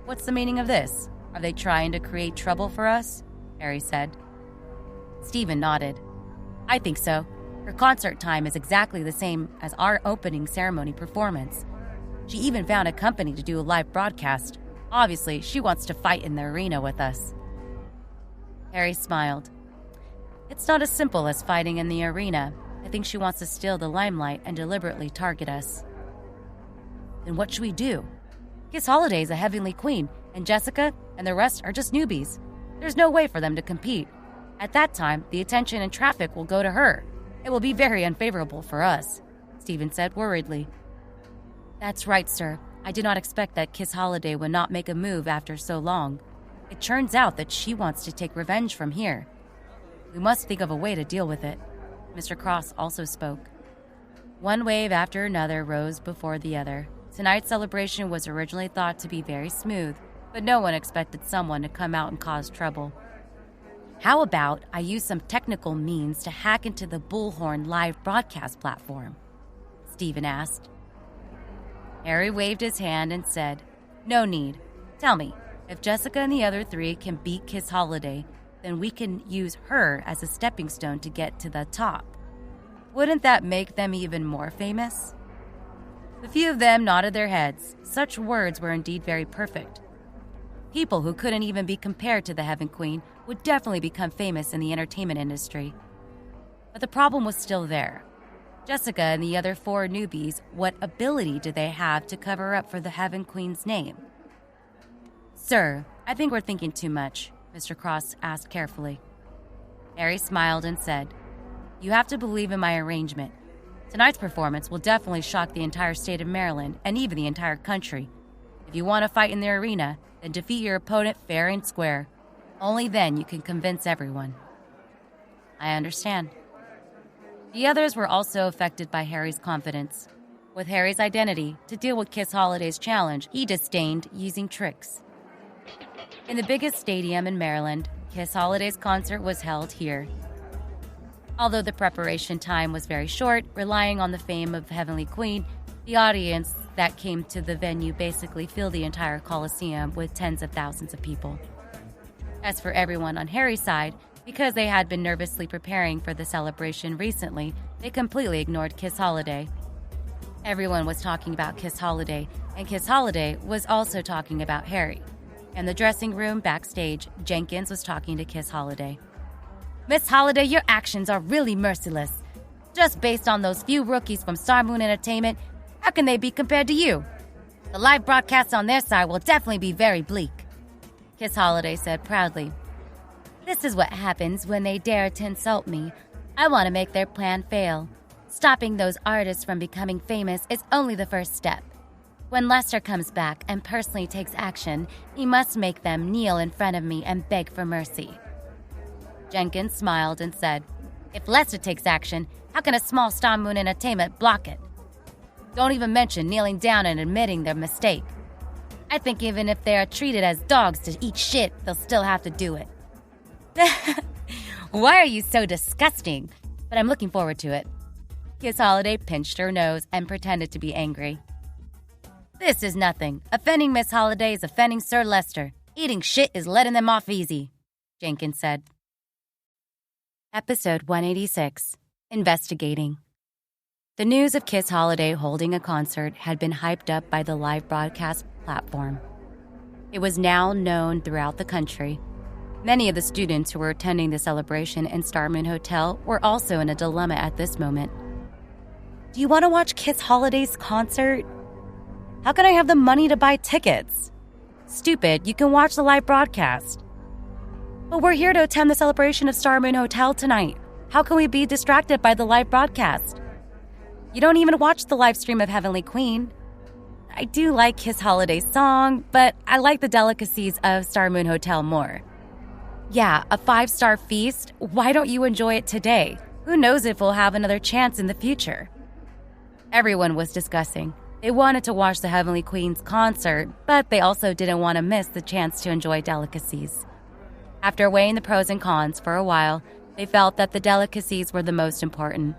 What's the meaning of this? Are they trying to create trouble for us?" Harry said. Stephen nodded. "I think so. Her concert time is exactly the same as our opening ceremony performance. She even found a company to do a live broadcast. Obviously, she wants to fight in the arena with us." Harry smiled. It's not as simple as fighting in the arena. I think she wants to steal the limelight and deliberately target us. Then what should we do? Kiss Holiday is a heavenly queen, and Jessica and the rest are just newbies. There's no way for them to compete. At that time, the attention and traffic will go to her. It will be very unfavorable for us, Stephen said worriedly. That's right, sir. I did not expect that Kiss Holiday would not make a move after so long. It turns out that she wants to take revenge from here. We must think of a way to deal with it. Mr. Cross also spoke. One wave after another rose before the other. Tonight's celebration was originally thought to be very smooth, but no one expected someone to come out and cause trouble. How about I use some technical means to hack into the Bullhorn live broadcast platform? Stephen asked. Harry waved his hand and said, No need. Tell me, if Jessica and the other three can beat Kiss Holiday, then we can use her as a stepping stone to get to the top. Wouldn't that make them even more famous? The few of them nodded their heads. Such words were indeed very perfect. People who couldn't even be compared to the Heaven Queen would definitely become famous in the entertainment industry. But the problem was still there. Jessica and the other 4 newbies, what ability do they have to cover up for the Heaven Queen's name? Sir, I think we're thinking too much, Mr. Cross asked carefully. Harry smiled and said, You have to believe in my arrangement. Tonight's performance will definitely shock the entire state of Maryland and even the entire country. If you want to fight in the arena, then defeat your opponent fair and square. Only then you can convince everyone. I understand. The others were also affected by Harry's confidence. With Harry's identity, to deal with Kiss Holiday's challenge, he disdained using tricks. In the biggest stadium in Maryland, Kiss Holiday's concert was held here. Although the preparation time was very short, relying on the fame of Heavenly Queen, the audience that came to the venue basically filled the entire Coliseum with tens of thousands of people. As for everyone on Harry's side, because they had been nervously preparing for the celebration recently, they completely ignored Kiss Holiday. Everyone was talking about Kiss Holiday, and Kiss Holiday was also talking about Harry. In the dressing room backstage, Jenkins was talking to Kiss Holiday. Miss Holiday, your actions are really merciless. Just based on those few rookies from Star Moon Entertainment, how can they be compared to you? The live broadcast on their side will definitely be very bleak, Kiss Holiday said proudly. This is what happens when they dare to insult me. I want to make their plan fail. Stopping those artists from becoming famous is only the first step. When Lester comes back and personally takes action, he must make them kneel in front of me and beg for mercy. Jenkins smiled and said, If Lester takes action, how can a small Star Moon Entertainment block it? Don't even mention kneeling down and admitting their mistake. I think even if they are treated as dogs to eat shit, they'll still have to do it. Why are you so disgusting? But I'm looking forward to it. Kiss Holiday pinched her nose and pretended to be angry. This is nothing. Offending Miss Holiday is offending Sir Lester. Eating shit is letting them off easy, Jenkins said. Episode 186, Investigating. The news of Kiss Holiday holding a concert had been hyped up by the live broadcast platform. It was now known throughout the country. Many of the students who were attending the celebration in Star Moon Hotel were also in a dilemma at this moment. Do you want to watch Kiss Holiday's concert? How can I have the money to buy tickets? Stupid, you can watch the live broadcast. But we're here to attend the celebration of Star Moon Hotel tonight. How can we be distracted by the live broadcast? You don't even watch the live stream of Heavenly Queen. I do like Kiss Holiday's song, but I like the delicacies of Star Moon Hotel more. Yeah, a 5-star feast. Why don't you enjoy it today? Who knows if we'll have another chance in the future? Everyone was discussing. They wanted to watch the Heavenly Queen's concert, but they also didn't want to miss the chance to enjoy delicacies. After weighing the pros and cons for a while, they felt that the delicacies were the most important.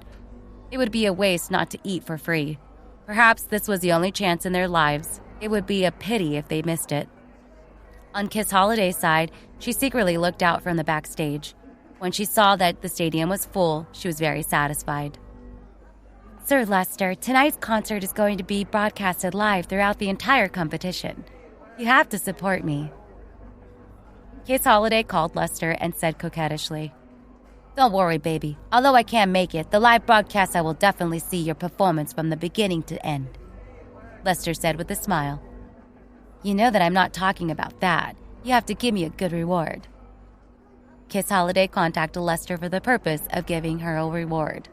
It would be a waste not to eat for free. Perhaps this was the only chance in their lives. It would be a pity if they missed it. On Kiss Holiday's side, she secretly looked out from the backstage. When she saw that the stadium was full, she was very satisfied. Sir Lester, tonight's concert is going to be broadcasted live throughout the entire competition. You have to support me. Kiss Holiday called Lester and said coquettishly, Don't worry, baby. Although I can't make it, the live broadcast I will definitely see your performance from the beginning to end," Lester said with a smile. "You know that I'm not talking about that. You have to give me a good reward." Kiss Holiday contacted Lester for the purpose of giving her a reward.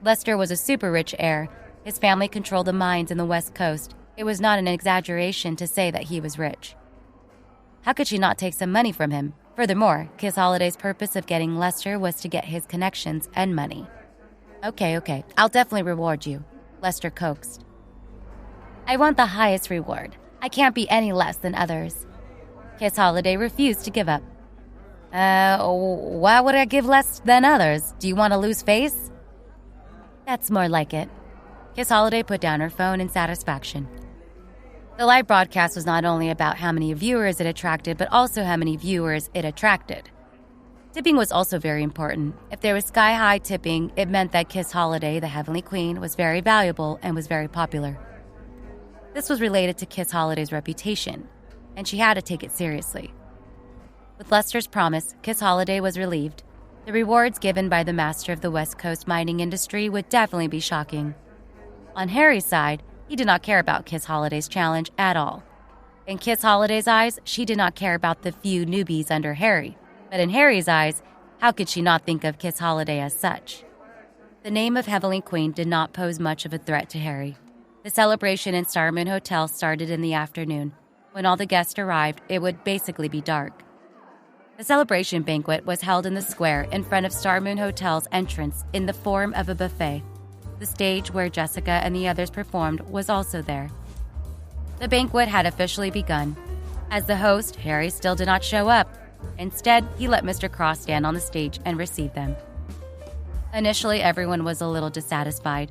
Lester was a super rich heir. His family controlled the mines in the West Coast. It was not an exaggeration to say that he was rich. How could she not take some money from him? Furthermore, Kiss Holiday's purpose of getting Lester was to get his connections and money. Okay, I'll definitely reward you," Lester coaxed. "I want the highest reward. I can't be any less than others." Kiss Holiday refused to give up. Why would I give less than others? Do you want to lose face?" "That's more like it." Kiss Holiday put down her phone in satisfaction. The live broadcast was not only about how many viewers it attracted, but also how many viewers it attracted. Tipping was also very important. If there was sky-high tipping, it meant that Kiss Holiday, the Heavenly Queen, was very valuable and was very popular. This was related to Kiss Holiday's reputation, and she had to take it seriously. With Lester's promise, Kiss Holiday was relieved. The rewards given by the master of the West Coast mining industry would definitely be shocking. On Harry's side, he did not care about Kiss Holiday's challenge at all. In Kiss Holiday's eyes, she did not care about the few newbies under Harry. But in Harry's eyes, how could she not think of Kiss Holiday as such? The name of Heavenly Queen did not pose much of a threat to Harry. The celebration in Star Moon Hotel started in the afternoon. When all the guests arrived, it would basically be dark. The celebration banquet was held in the square in front of Star Moon Hotel's entrance in the form of a buffet. The stage where Jessica and the others performed was also there. The banquet had officially begun. As the host, Harry still did not show up. Instead, he let Mr. Cross stand on the stage and receive them. Initially, everyone was a little dissatisfied.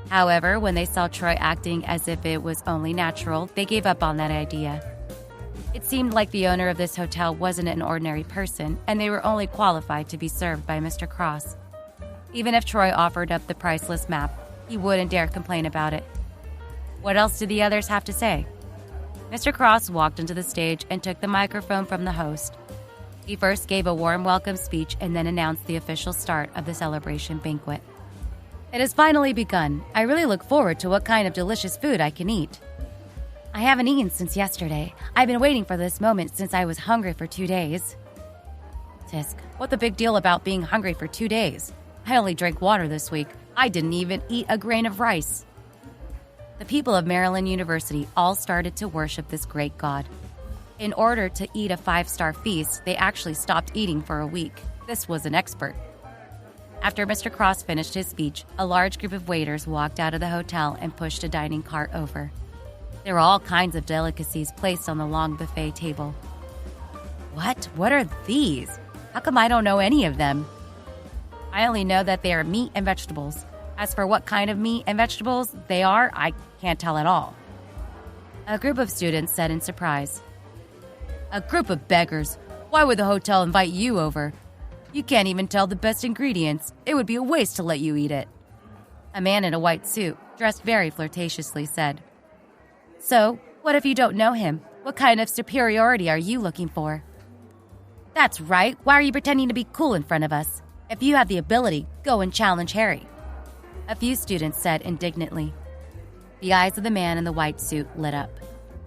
However, when they saw Troy acting as if it was only natural, they gave up on that idea. It seemed like the owner of this hotel wasn't an ordinary person, and they were only qualified to be served by Mr. Cross. Even if Troy offered up the priceless map, he wouldn't dare complain about it. What else did the others have to say? Mr. Cross walked onto the stage and took the microphone from the host. He first gave a warm welcome speech and then announced the official start of the celebration banquet. "It has finally begun. I really look forward to what kind of delicious food I can eat. I haven't eaten since yesterday. I've been waiting for this moment since I was hungry for 2 days." "Tisk, what the big deal about being hungry for 2 days? I only drank water this week. I didn't even eat a grain of rice." The people of Maryland University all started to worship this great god. In order to eat a 5-star feast, they actually stopped eating for a week. This was an expert. After Mr. Cross finished his speech, a large group of waiters walked out of the hotel and pushed a dining cart over. There were all kinds of delicacies placed on the long buffet table. What? What are these? How come I don't know any of them? I only know that they are meat and vegetables. As for what kind of meat and vegetables they are, I can't tell at all. A group of students said in surprise. "A group of beggars. Why would the hotel invite you over? You can't even tell the best ingredients. It would be a waste to let you eat it." A man in a white suit, dressed very flirtatiously, said. "So, what if you don't know him? What kind of superiority are you looking for?" "That's right. Why are you pretending to be cool in front of us? If you have the ability, go and challenge Harry," a few students said indignantly. The eyes of the man in the white suit lit up.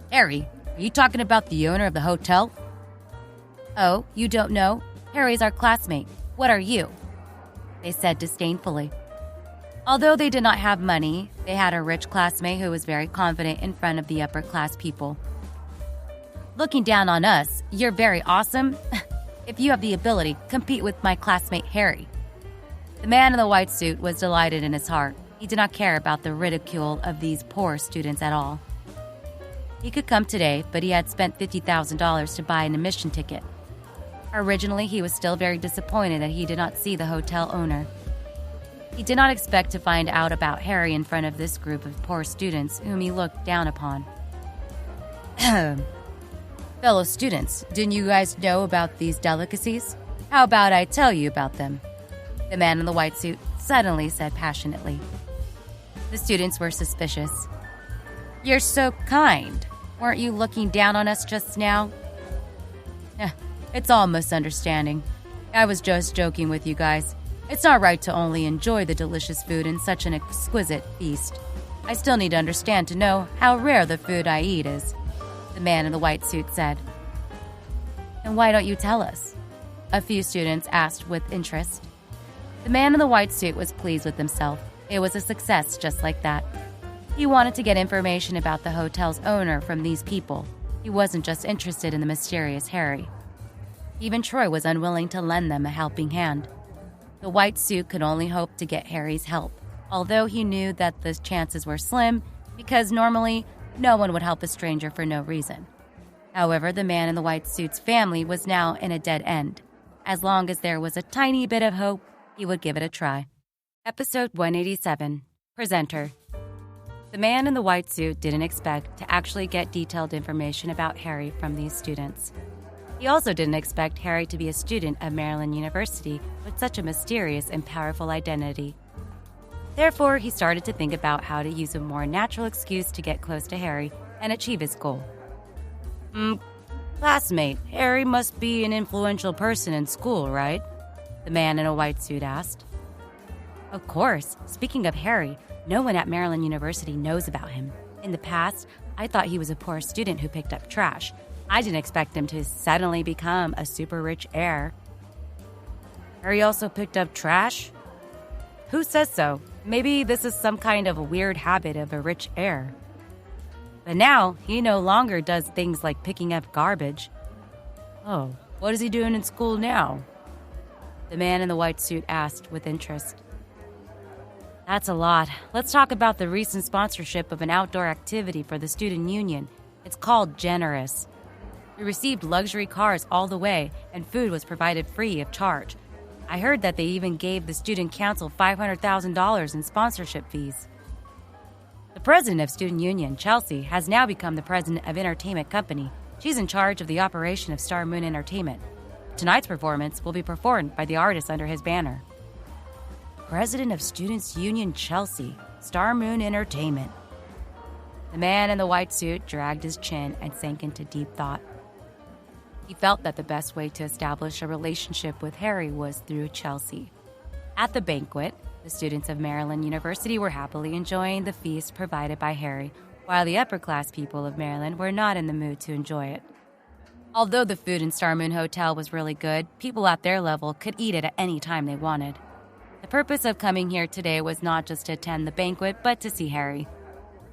"Harry, are you talking about the owner of the hotel?" "Oh, you don't know? Harry's our classmate. What are you?" they said disdainfully. Although they did not have money, they had a rich classmate who was very confident in front of the upper-class people. "Looking down on us, you're very awesome. If you have the ability, compete with my classmate Harry." The man in the white suit was delighted in his heart. He did not care about the ridicule of these poor students at all. He could come today, but he had spent $50,000 to buy an admission ticket. Originally, he was still very disappointed that he did not see the hotel owner. He did not expect to find out about Harry in front of this group of poor students whom he looked down upon. "Fellow students, didn't you guys know about these delicacies? How about I tell you about them?" the man in the white suit suddenly said passionately. The students were suspicious. "You're so kind. Weren't you looking down on us just now?" It's all misunderstanding. I was just joking with you guys. It's not right to only enjoy the delicious food in such an exquisite feast. I still need to understand to know how rare the food I eat is," the man in the white suit said. "And why don't you tell us?" a few students asked with interest. The man in the white suit was pleased with himself. It was a success just like that. He wanted to get information about the hotel's owner from these people. He wasn't just interested in the mysterious Harry. Even Troy was unwilling to lend them a helping hand. The white suit could only hope to get Harry's help, although he knew that the chances were slim because normally no one would help a stranger for no reason. However, the man in the white suit's family was now in a dead end. As long as there was a tiny bit of hope, he would give it a try. Episode 187, Presenter. The man in the white suit didn't expect to actually get detailed information about Harry from these students. He also didn't expect Harry to be a student of Maryland University with such a mysterious and powerful identity. Therefore, he started to think about how to use a more natural excuse to get close to Harry and achieve his goal. Classmate, Harry must be an influential person in school, right?" the man in a white suit asked. "Of course. Speaking of Harry, no one at Maryland University knows about him. In the past, I thought he was a poor student who picked up trash. I didn't expect him to suddenly become a super rich heir." "Harry also picked up trash? Who says so? Maybe this is some kind of a weird habit of a rich heir. But now, he no longer does things like picking up garbage." "Oh, what is he doing in school now?" the man in the white suit asked with interest. "That's a lot. Let's talk about the recent sponsorship of an outdoor activity for the student union. It's called Generous. We received luxury cars all the way, and food was provided free of charge. I heard that they even gave the student council $500,000 in sponsorship fees." The president of Student Union, Chelsea, has now become the president of Entertainment Company. She's in charge of the operation of Star Moon Entertainment. Tonight's performance will be performed by the artist under his banner. President of Students Union, Chelsea, Star Moon Entertainment. The man in the white suit dragged his chin and sank into deep thought. He felt that the best way to establish a relationship with Harry was through Chelsea. At the banquet, the students of Maryland University were happily enjoying the feast provided by Harry, while the upper-class people of Maryland were not in the mood to enjoy it. Although the food in Star Moon Hotel was really good, people at their level could eat it at any time they wanted. The purpose of coming here today was not just to attend the banquet, but to see Harry.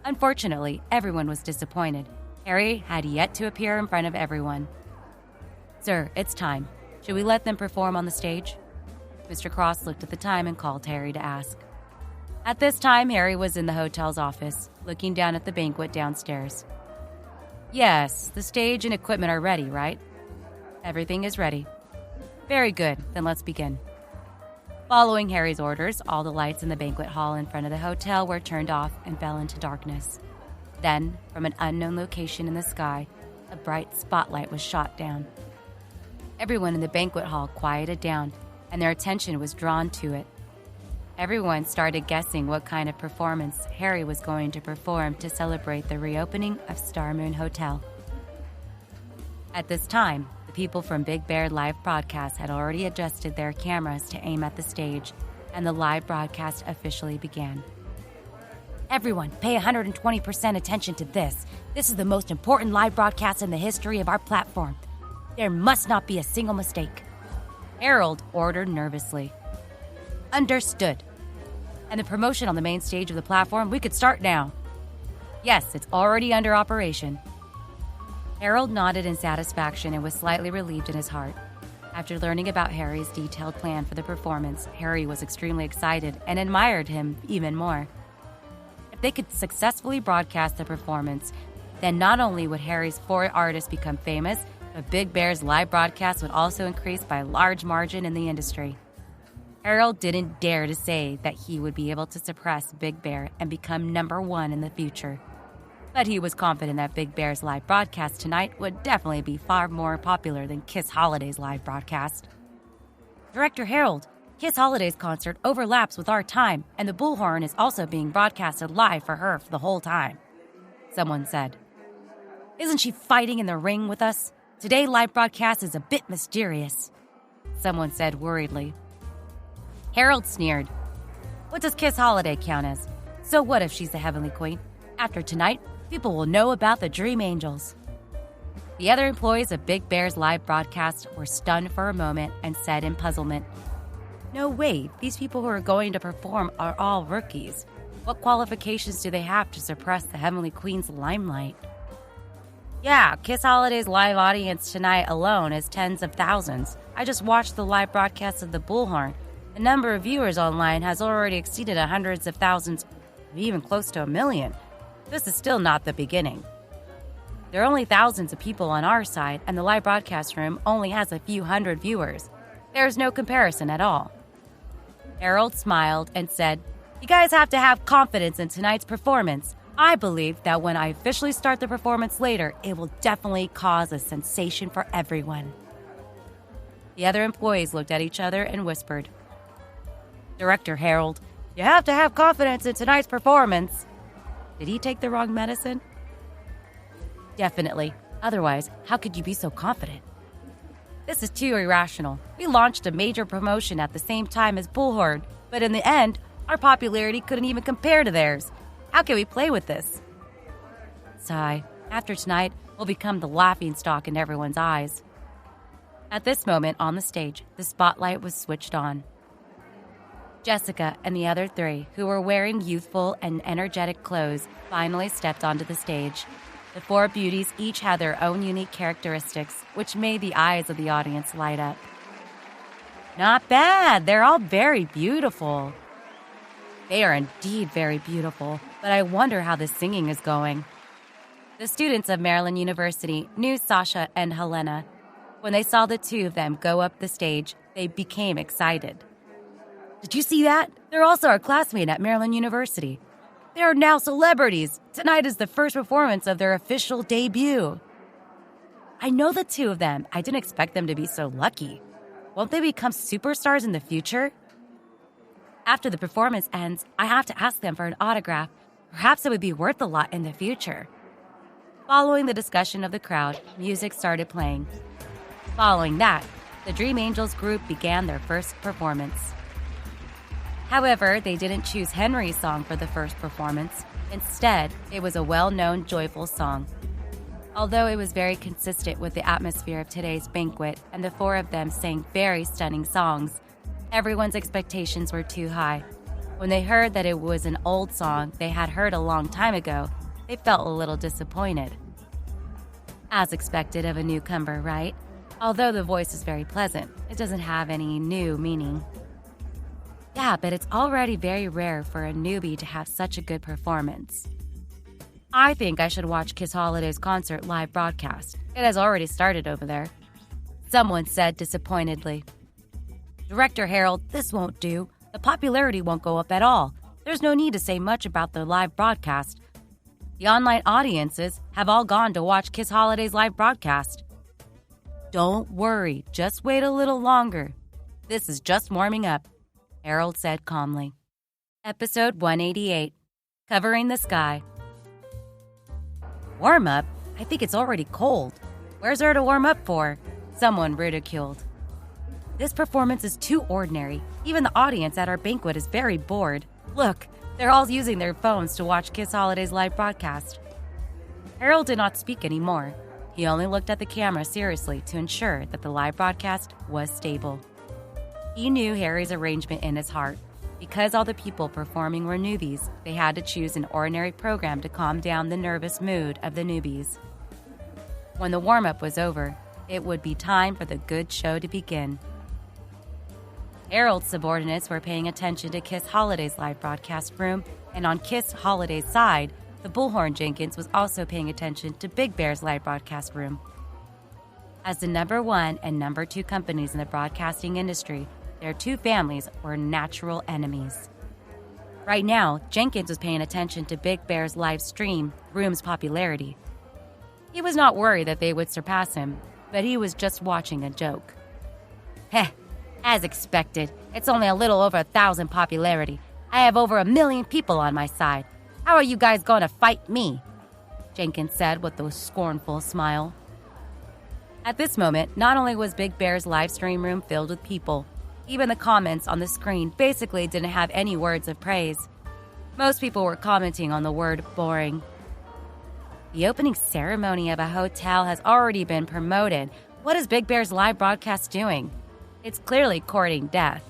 Unfortunately, everyone was disappointed. Harry had yet to appear in front of everyone. "Sir, it's time. Should we let them perform on the stage?" Mr. Cross looked at the time and called Harry to ask. At this time, Harry was in the hotel's office, looking down at the banquet downstairs. "Yes, the stage and equipment are ready, right?" "Everything is ready." "Very good, then let's begin." Following Harry's orders, all the lights in the banquet hall in front of the hotel were turned off and fell into darkness. Then, from an unknown location in the sky, a bright spotlight was shot down. Everyone in the banquet hall quieted down, and their attention was drawn to it. Everyone started guessing what kind of performance Harry was going to perform to celebrate the reopening of Star Moon Hotel. At this time, the people from Big Bear Live Broadcast had already adjusted their cameras to aim at the stage, and the live broadcast officially began. "Everyone, pay 120% attention to this. This is the most important live broadcast in the history of our platform. There must not be a single mistake." Harold ordered nervously. "Understood. And the promotion on the main stage of the platform, we could start now." "Yes, it's already under operation." Harold nodded in satisfaction and was slightly relieved in his heart. After learning about Harry's detailed plan for the performance, Harry was extremely excited and admired him even more. If they could successfully broadcast the performance, then not only would Harry's 4 artists become famous, but Big Bear's live broadcast would also increase by a large margin in the industry. Harold didn't dare to say that he would be able to suppress Big Bear and become #1 in the future. But he was confident that Big Bear's live broadcast tonight would definitely be far more popular than Kiss Holiday's live broadcast. "Director Harold, Kiss Holiday's concert overlaps with our time, and the bullhorn is also being broadcasted live for her for the whole time," someone said. "Isn't she fighting in the ring with us? Today's live broadcast is a bit mysterious." someone said worriedly. Harold sneered. What does Kiss Holiday count as? So what if she's the Heavenly Queen? After tonight, people will know about the Dream Angels. The other employees of Big Bear's live broadcast were stunned for a moment and said in puzzlement, No way, these people who are going to perform are all rookies. What qualifications do they have to suppress the Heavenly Queen's limelight? Yeah, Kiss Holiday's live audience tonight alone is tens of thousands. I just watched the live broadcast of the Bullhorn. The number of viewers online has already exceeded hundreds of thousands, even close to 1 million. This is still not the beginning. There are only thousands of people on our side, and the live broadcast room only has a few hundred viewers. There is no comparison at all. Harold smiled and said, You guys have to have confidence in tonight's performance. I believe that when I officially start the performance later, it will definitely cause a sensation for everyone. The other employees looked at each other and whispered, Director Harold, you have to have confidence in tonight's performance. Did he take the wrong medicine? Definitely. Otherwise, how could you be so confident? This is too irrational. We launched a major promotion at the same time as Bullhorn, but in the end, our popularity couldn't even compare to theirs. How can we play with this? Sigh. After tonight, we'll become the laughingstock in everyone's eyes. At this moment on the stage, the spotlight was switched on. Jessica and the other three, who were wearing youthful and energetic clothes, finally stepped onto the stage. The four beauties each had their own unique characteristics, which made the eyes of the audience light up. Not bad. They're all very beautiful. They are indeed very beautiful, but I wonder how the singing is going. The students of Maryland University knew Sasha and Helena. When they saw the two of them go up the stage, they became excited. Did you see that? They're also our classmate at Maryland University. They are now celebrities. Tonight is the first performance of their official debut. I know the two of them. I didn't expect them to be so lucky. Won't they become superstars in the future? After the performance ends, I have to ask them for an autograph. Perhaps it would be worth a lot in the future. Following the discussion of the crowd, music started playing. Following that, the Dream Angels group began their first performance. However, they didn't choose Henry's song for the first performance. Instead, it was a well-known, joyful song. Although it was very consistent with the atmosphere of today's banquet, and the four of them sang very stunning songs, everyone's expectations were too high. When they heard that it was an old song they had heard a long time ago, they felt a little disappointed. As expected of a newcomer, right? Although the voice is very pleasant, it doesn't have any new meaning. Yeah, but it's already very rare for a newbie to have such a good performance. I think I should watch Kiss Holiday's concert live broadcast. It has already started over there. Someone said disappointedly. Director Harold, this won't do. The popularity won't go up at all. There's no need to say much about the live broadcast. The online audiences have all gone to watch Kiss Holiday's live broadcast. Don't worry, just wait a little longer. This is just warming up, Harold said calmly. Episode 188, Covering the Sky. Warm up? I think it's already cold. Where's there to warm up for? Someone ridiculed. This performance is too ordinary. Even the audience at our banquet is very bored. Look, they're all using their phones to watch Kiss Holiday's live broadcast. Harold did not speak anymore. He only looked at the camera seriously to ensure that the live broadcast was stable. He knew Harry's arrangement in his heart. Because all the people performing were newbies, they had to choose an ordinary program to calm down the nervous mood of the newbies. When the warm-up was over, it would be time for the good show to begin. Harold's subordinates were paying attention to Kiss Holiday's live broadcast room, and on Kiss Holiday's side, the Bullhorn Jenkins was also paying attention to Big Bear's live broadcast room. As the number one and number two companies in the broadcasting industry, their two families were natural enemies. Right now, Jenkins was paying attention to Big Bear's live stream room's popularity. He was not worried that they would surpass him, but he was just watching a joke. Heh, as expected, it's only a little over 1,000 popularity. I have over 1 million people on my side. How are you guys going to fight me? Jenkins said with a scornful smile. At this moment, not only was Big Bear's live stream room filled with people, even the comments on the screen basically didn't have any words of praise. Most people were commenting on the word boring. The opening ceremony of a hotel has already been promoted. What is Big Bear's live broadcast doing? It's clearly courting death.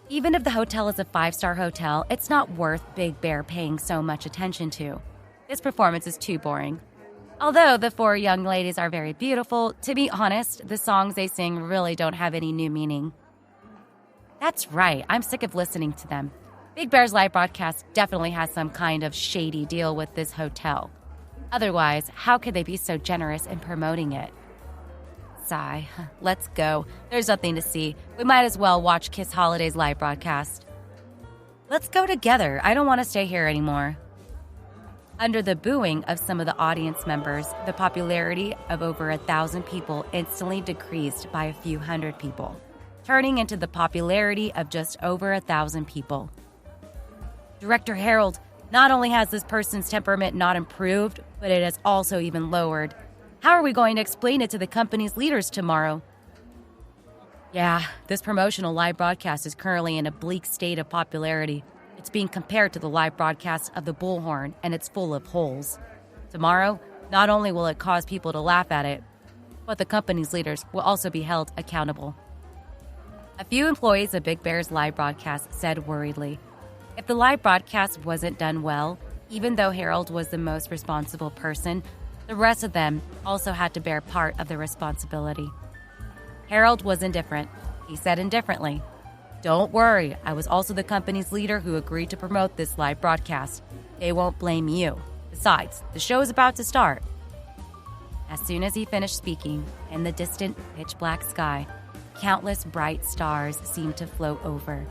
Even if the hotel is a 5-star hotel, it's not worth Big Bear paying so much attention to. This performance is too boring. Although the 4 young ladies are very beautiful, to be honest, the songs they sing really don't have any new meaning. That's right, I'm sick of listening to them. Big Bear's live broadcast definitely has some kind of shady deal with this hotel. Otherwise, how could they be so generous in promoting it? Sigh. Let's go. There's nothing to see. We might as well watch Kiss Holiday's live broadcast. Let's go together. I don't want to stay here anymore. Under the booing of some of the audience members, the popularity of over 1,000 people instantly decreased by a few hundred people, turning into the popularity of just over 1,000 people. Director Harold, not only has this person's temperament not improved, but it has also even lowered. How are we going to explain it to the company's leaders tomorrow? Yeah, this promotional live broadcast is currently in a bleak state of popularity. It's being compared to the live broadcast of the Bullhorn, and it's full of holes. Tomorrow, not only will it cause people to laugh at it, but the company's leaders will also be held accountable. A few employees of Big Bear's live broadcast said worriedly, if the live broadcast wasn't done well, even though Harold was the most responsible person, the rest of them also had to bear part of the responsibility. Harold was indifferent. He said indifferently, "Don't worry, I was also the company's leader who agreed to promote this live broadcast. They won't blame you. Besides, the show is about to start." As soon as he finished speaking, in the distant pitch-black sky, countless bright stars seemed to float over.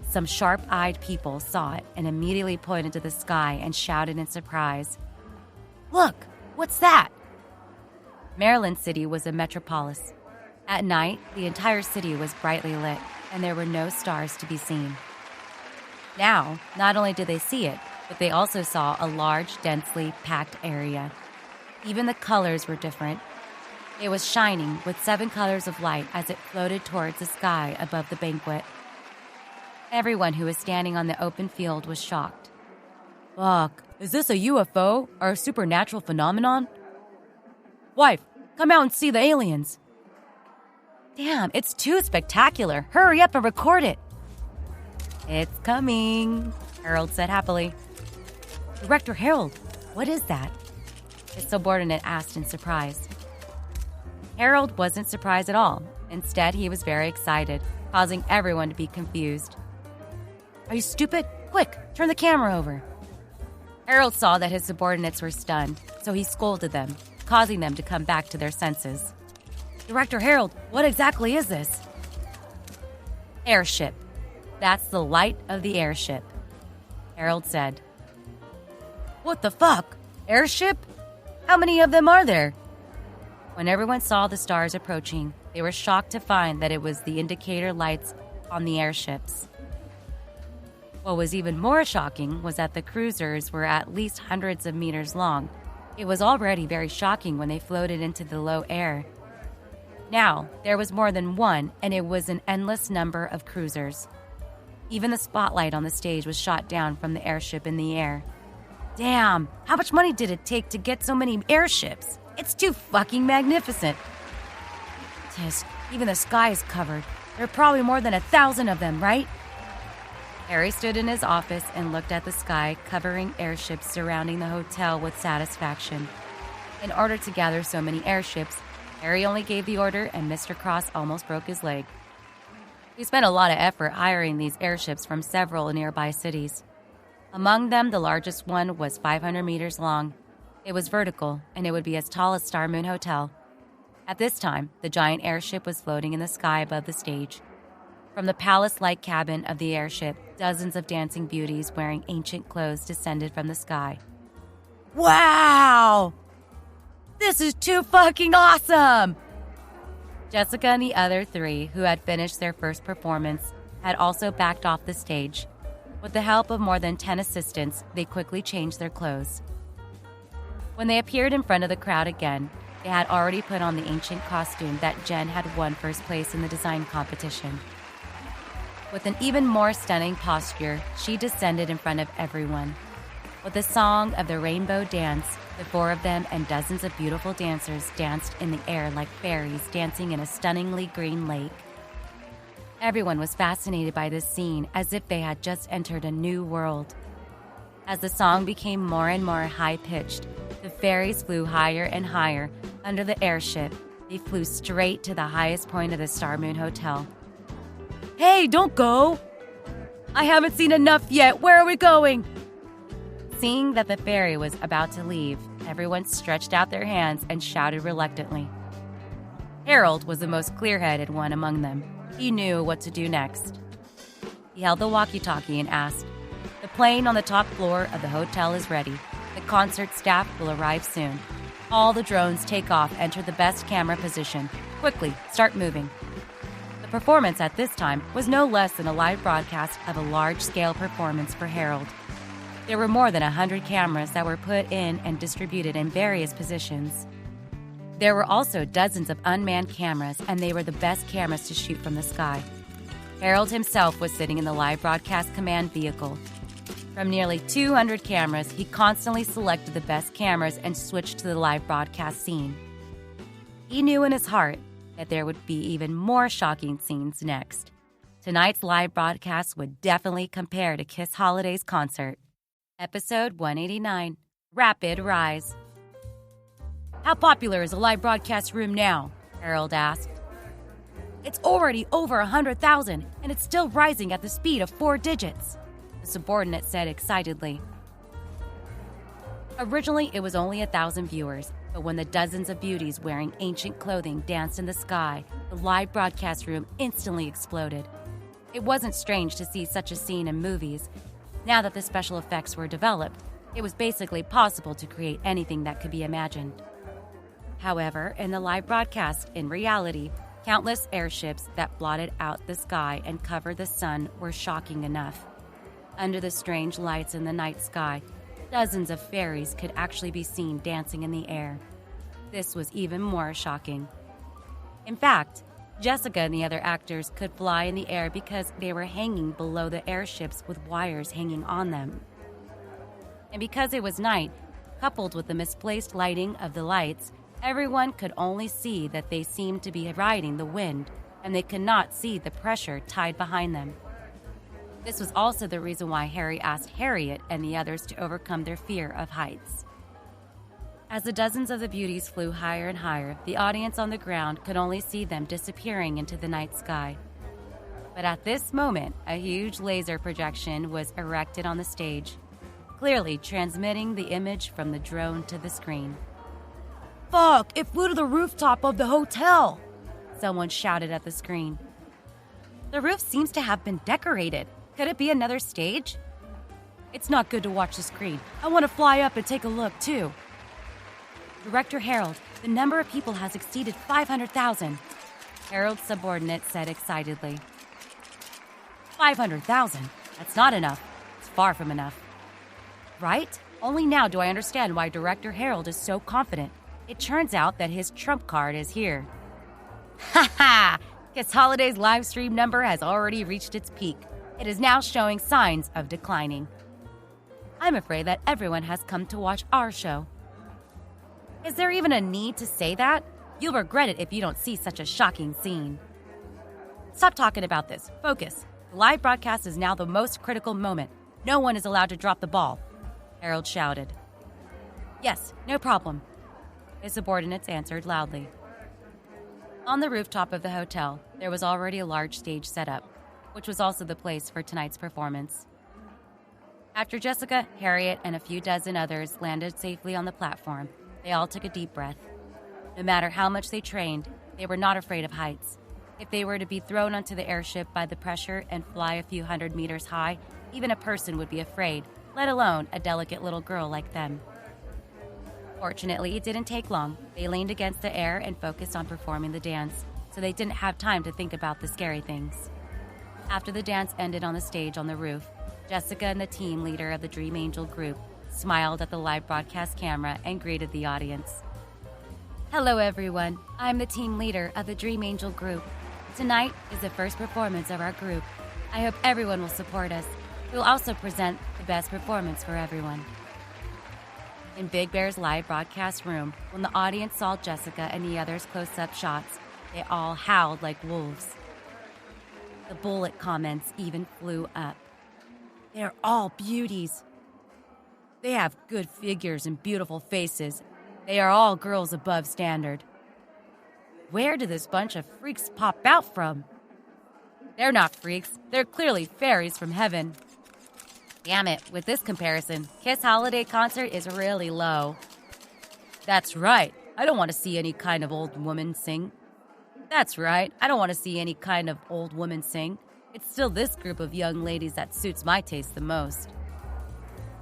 Some sharp-eyed people saw it and immediately pointed to the sky and shouted in surprise, "Look! What's that?" Maryland City was a metropolis. At night, the entire city was brightly lit, and there were no stars to be seen. Now, not only did they see it, but they also saw a large, densely packed area. Even the colors were different. It was shining with 7 colors of light as it floated towards the sky above the banquet. Everyone who was standing on the open field was shocked. Fuck, is this a UFO or a supernatural phenomenon? Wife, come out and see the aliens. Damn, it's too spectacular. Hurry up and record it. It's coming, Harold said happily. Director Harold, what is that? His subordinate asked in surprise. Harold wasn't surprised at all. Instead, he was very excited, causing everyone to be confused. Are you stupid? Quick, turn the camera over. Harold saw that his subordinates were stunned, so he scolded them, causing them to come back to their senses. Director Harold, what exactly is this? Airship. That's the light of the airship, Harold said. What the fuck? Airship? How many of them are there? When everyone saw the stars approaching, they were shocked to find that it was the indicator lights on the airships. What was even more shocking was that the cruisers were at least hundreds of meters long. It was already very shocking when they floated into the low air. Now, there was more than one, and it was an endless number of cruisers. Even the spotlight on the stage was shot down from the airship in the air. Damn, how much money did it take to get so many airships? It's too fucking magnificent. Tisk, even the sky is covered. There are probably more than 1,000 of them, right? Harry stood in his office and looked at the sky, covering airships surrounding the hotel with satisfaction. In order to gather so many airships, Harry only gave the order and Mr. Cross almost broke his leg. We spent a lot of effort hiring these airships from several nearby cities. Among them, the largest one was 500 meters long. It was vertical, and it would be as tall as Star Moon Hotel. At this time, the giant airship was floating in the sky above the stage. From the palace-like cabin of the airship, dozens of dancing beauties wearing ancient clothes descended from the sky. Wow! This is too fucking awesome! Jessica and the other 3, who had finished their first performance, had also backed off the stage. With the help of more than 10 assistants, they quickly changed their clothes. When they appeared in front of the crowd again, They had already put on the ancient costume that Jen had won first place in the design competition. With an even more stunning posture, she descended in front of everyone. With the song of the rainbow dance, the four of them and dozens of beautiful dancers danced in the air like fairies dancing in a stunningly green lake. Everyone was fascinated by this scene as if they had just entered a new world. As the song became more and more high-pitched, the fairies flew higher and higher under the airship. They flew straight to the highest point of the Star Moon Hotel. "Hey, don't go! I haven't seen enough yet. Where are we going?" Seeing that the ferry was about to leave, everyone stretched out their hands and shouted reluctantly. Harold was the most clear-headed one among them. He knew what to do next. He held the walkie-talkie and asked, "The plane on the top floor of the hotel is ready. The concert staff will arrive soon. All the drones take off, enter the best camera position. Quickly, start moving." The performance at this time was no less than a live broadcast of a large-scale performance for Harold. There were more than 100 cameras that were put in and distributed in various positions. There were also dozens of unmanned cameras, and they were the best cameras to shoot from the sky. Harold himself was sitting in the live broadcast command vehicle. From nearly 200 cameras, he constantly selected the best cameras and switched to the live broadcast scene. He knew in his heart that there would be even more shocking scenes next. Tonight's live broadcast would definitely compare to Kiss Holiday's concert. Episode 189, Rapid Rise. "How popular is the live broadcast room now?" Harold asked. "It's already over 100,000, and it's still rising at the speed of 4 digits, the subordinate said excitedly. Originally, it was only 1,000 viewers, but when the dozens of beauties wearing ancient clothing danced in the sky, the live broadcast room instantly exploded. It wasn't strange to see such a scene in movies. Now that the special effects were developed, it was basically possible to create anything that could be imagined. However, in the live broadcast, in reality, countless airships that blotted out the sky and covered the sun were shocking enough. Under the strange lights in the night sky, dozens of fairies could actually be seen dancing in the air. This was even more shocking. In fact, Jessica and the other actors could fly in the air because they were hanging below the airships with wires hanging on them. And because it was night, coupled with the misplaced lighting of the lights, everyone could only see that they seemed to be riding the wind, and they could not see the pressure tied behind them. This was also the reason why Harry asked Harriet and the others to overcome their fear of heights. As the dozens of the beauties flew higher and higher, the audience on the ground could only see them disappearing into the night sky. But at this moment, a huge laser projection was erected on the stage, clearly transmitting the image from the drone to the screen. "Fuck! It flew to the rooftop of the hotel!" someone shouted at the screen. "The roof seems to have been decorated. Could it be another stage?" "It's not good to watch the screen. I want to fly up and take a look, too." "Director Harold, the number of people has exceeded 500,000, Harold's subordinate said excitedly. 500,000? That's not enough. It's far from enough. Right? Only now do I understand why Director Harold is so confident. It turns out that his trump card is here. Ha ha! Kiss Holiday's live stream number has already reached its peak. It is now showing signs of declining. I'm afraid that everyone has come to watch our show. Is there even a need to say that? You'll regret it if you don't see such a shocking scene. Stop talking about this. Focus. The live broadcast is now the most critical moment. No one is allowed to drop the ball, Harold shouted. Yes, no problem, his subordinates answered loudly. On the rooftop of the hotel, there was already a large stage set up, which was also the place for tonight's performance. After Jessica, Harriet, and a few dozen others landed safely on the platform, they all took a deep breath. No matter how much they trained, they were not afraid of heights. If they were to be thrown onto the airship by the pressure and fly a few hundred meters high, even a person would be afraid, let alone a delicate little girl like them. Fortunately, it didn't take long. They leaned against the air and focused on performing the dance, so they didn't have time to think about the scary things. After the dance ended on the stage on the roof, Jessica and the team leader of the Dream Angel group smiled at the live broadcast camera and greeted the audience. Hello, everyone. I'm the team leader of the Dream Angel group. Tonight is the first performance of our group. I hope everyone will support us. We'll also present the best performance for everyone. In Big Bear's live broadcast room, when the audience saw Jessica and the others' close-up shots, they all howled like wolves. The bullet comments even flew up. They're all beauties. They have good figures and beautiful faces. They are all girls above standard. Where did this bunch of freaks pop out from? They're not freaks. They're clearly fairies from heaven. Damn it, with this comparison, Kiss Holiday concert is really low. That's right. I don't want to see any kind of old woman sing. That's right. I don't want to see any kind of old woman sing. It's still this group of young ladies that suits my taste the most.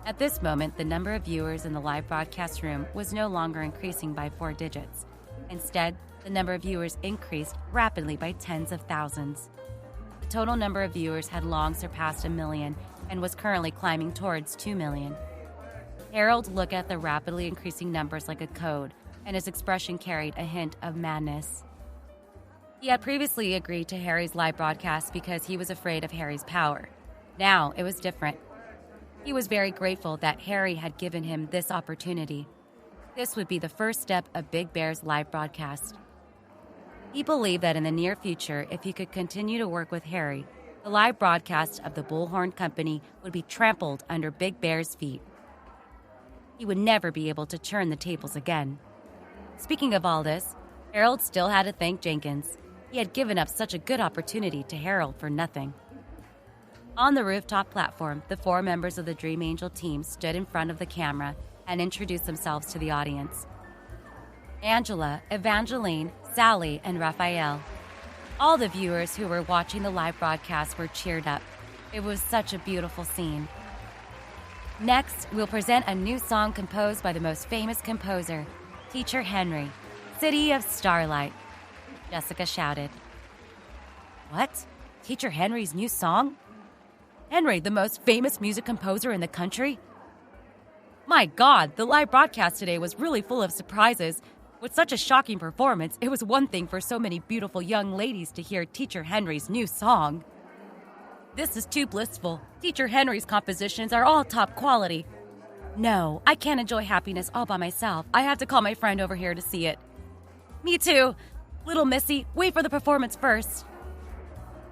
At this moment, the number of viewers in the live broadcast room was no longer increasing by 4 digits. Instead, the number of viewers increased rapidly by tens of thousands. The total number of viewers had long surpassed 1 million and was currently climbing towards 2 million. Harold looked at the rapidly increasing numbers like a code, and his expression carried a hint of madness. He had previously agreed to Harry's live broadcast because he was afraid of Harry's power. Now it was different. He was very grateful that Harry had given him this opportunity. This would be the first step of Big Bear's live broadcast. He believed that in the near future, if he could continue to work with Harry, the live broadcast of the Bullhorn Company would be trampled under Big Bear's feet. He would never be able to turn the tables again. Speaking of all this, Harold still had to thank Jenkins. He had given up such a good opportunity to Harold for nothing. On the rooftop platform, the 4 members of the Dream Angel team stood in front of the camera and introduced themselves to the audience. Angela, Evangeline, Sally, and Raphael. All the viewers who were watching the live broadcast were cheered up. It was such a beautiful scene. Next, we'll present a new song composed by the most famous composer, Teacher Henry, City of Starlight. Jessica shouted. What? Teacher Henry's new song? Henry, the most famous music composer in the country? My God, the live broadcast today was really full of surprises. With such a shocking performance, it was one thing for so many beautiful young ladies to hear Teacher Henry's new song. This is too blissful. Teacher Henry's compositions are all top quality. No, I can't enjoy happiness all by myself. I have to call my friend over here to see it. Me too. Little Missy, wait for the performance first.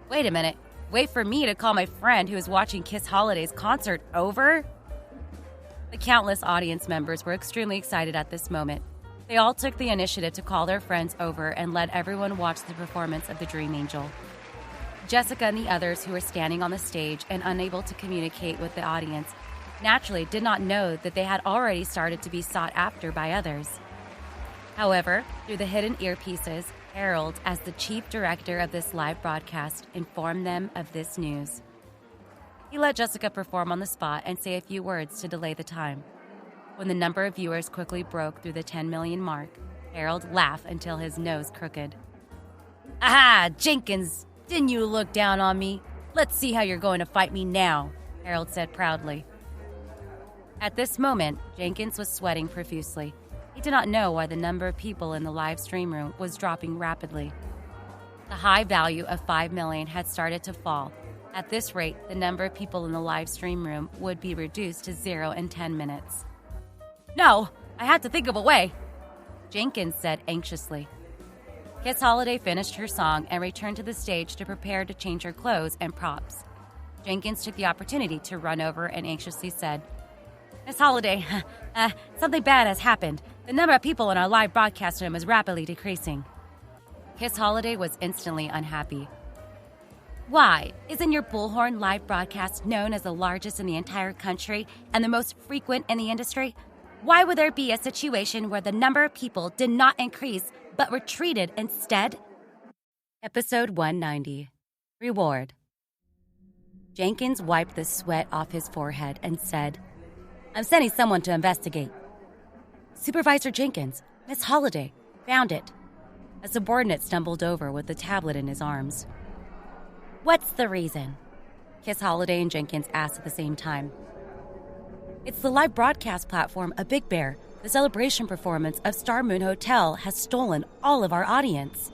Wait a minute. Wait for me to call my friend who is watching Kiss Holiday's concert over? The countless audience members were extremely excited at this moment. They all took the initiative to call their friends over and let everyone watch the performance of the Dream Angel. Jessica and the others who were standing on the stage and unable to communicate with the audience naturally did not know that they had already started to be sought after by others. However, through the hidden earpieces, Harold, as the chief director of this live broadcast, informed them of this news. He let Jessica perform on the spot and say a few words to delay the time. When the number of viewers quickly broke through the 10 million mark, Harold laughed until his nose crooked. Aha, Jenkins! Didn't you look down on me? Let's see how you're going to fight me now, Harold said proudly. At this moment, Jenkins was sweating profusely. He did not know why the number of people in the live stream room was dropping rapidly. The high value of 5 million had started to fall. At this rate, the number of people in the live stream room would be reduced to 0 in 10 minutes. No, I had to think of a way, Jenkins said anxiously. Kiss Holiday finished her song and returned to the stage to prepare to change her clothes and props. Jenkins took the opportunity to run over and anxiously said, Miss Holiday, something bad has happened. The number of people in our live broadcast room is rapidly decreasing. Kiss Holiday was instantly unhappy. Why? Isn't your Bullhorn live broadcast known as the largest in the entire country and the most frequent in the industry? Why would there be a situation where the number of people did not increase but retreated instead? Episode 190. Reward. Jenkins wiped the sweat off his forehead and said, I'm sending someone to investigate. Supervisor Jenkins, Miss Holiday, found it. A subordinate stumbled over with the tablet in his arms. What's the reason? Kiss Holiday and Jenkins asked at the same time. It's the live broadcast platform of Big Bear. The celebration performance of Star Moon Hotel has stolen all of our audience."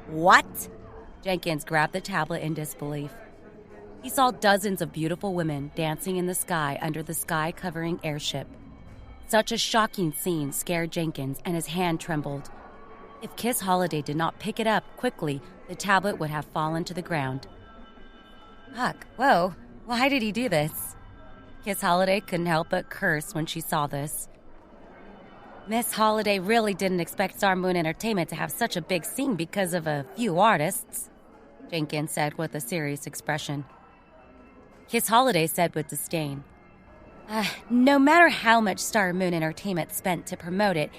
"What?" Jenkins grabbed the tablet in disbelief. He saw dozens of beautiful women dancing in the sky under the sky-covering airship. Such a shocking scene scared Jenkins, and his hand trembled. If Kiss Holiday did not pick it up quickly, the tablet would have fallen to the ground. Fuck, whoa, why did he do this? Kiss Holiday couldn't help but curse when she saw this. Miss Holiday really didn't expect Star Moon Entertainment to have such a big scene because of a few artists, Jenkins said with a serious expression. Kiss Holiday said with disdain, "No matter how much Star Moon Entertainment spent to promote it,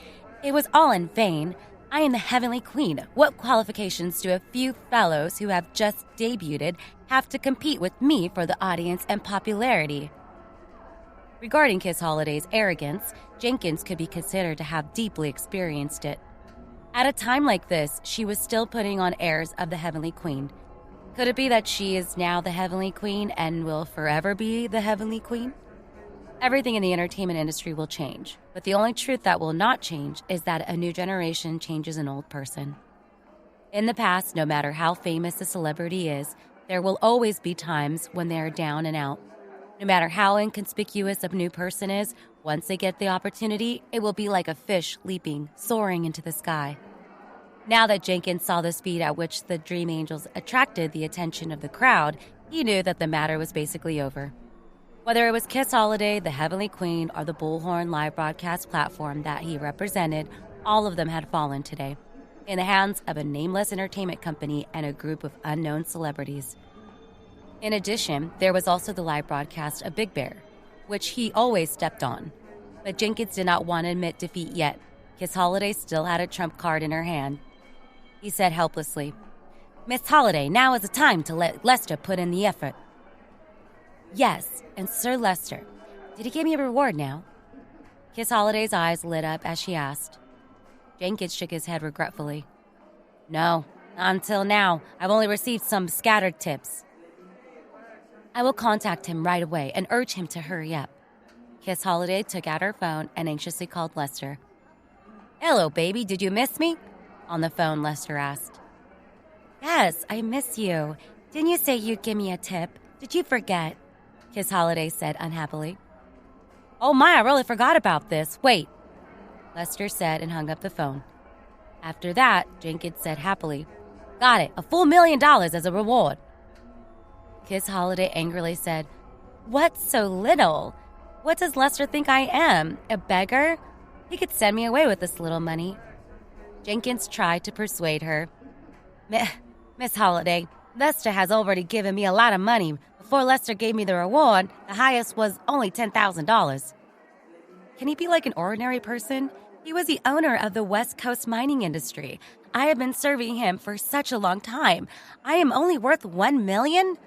it was all in vain. I am the Heavenly Queen. What qualifications do a few fellows who have just debuted have to compete with me for the audience and popularity?" Regarding Kiss Holiday's arrogance, Jenkins could be considered to have deeply experienced it. At a time like this, she was still putting on airs of the Heavenly Queen. Could it be that she is now the Heavenly Queen and will forever be the Heavenly Queen? Everything in the entertainment industry will change, but the only truth that will not change is that a new generation changes an old person. In the past, no matter how famous a celebrity is, there will always be times when they are down and out. No matter how inconspicuous a new person is, once they get the opportunity, it will be like a fish leaping, soaring into the sky. Now that Jenkins saw the speed at which the Dream Angels attracted the attention of the crowd, he knew that the matter was basically over. Whether it was Kiss Holiday, the Heavenly Queen, or the Bullhorn live broadcast platform that he represented, all of them had fallen today, in the hands of a nameless entertainment company and a group of unknown celebrities. In addition, there was also the live broadcast of Big Bear, which he always stepped on. But Jenkins did not want to admit defeat yet. Kiss Holiday still had a trump card in her hand. He said helplessly, "Miss Holiday, now is the time to let Lester put in the effort." "Yes, and Sir Lester, did he give me a reward now?" Kiss Holiday's eyes lit up as she asked. Jenkins shook his head regretfully. "No, not until now. I've only received some scattered tips." "I will contact him right away and urge him to hurry up." Kiss Holiday took out her phone and anxiously called Lester. "Hello, baby, did you miss me?" On the phone, Lester asked. "Yes, I miss you. Didn't you say you'd give me a tip? Did you forget?" Kiss Holiday said unhappily. "Oh my, I really forgot about this. Wait," Lester said and hung up the phone. After that, Jenkins said happily, "Got it, a full $1 million as a reward." Kiss Holiday angrily said, "What's so little? What does Lester think I am, a beggar? He could send me away with this little money." Jenkins tried to persuade her. "Miss Holiday, Lester has already given me a lot of money. Before Lester gave me the reward, the highest was only $10,000. Can he be like an ordinary person? He was the owner of the West Coast mining industry. I have been serving him for such a long time. I am only worth $1 million?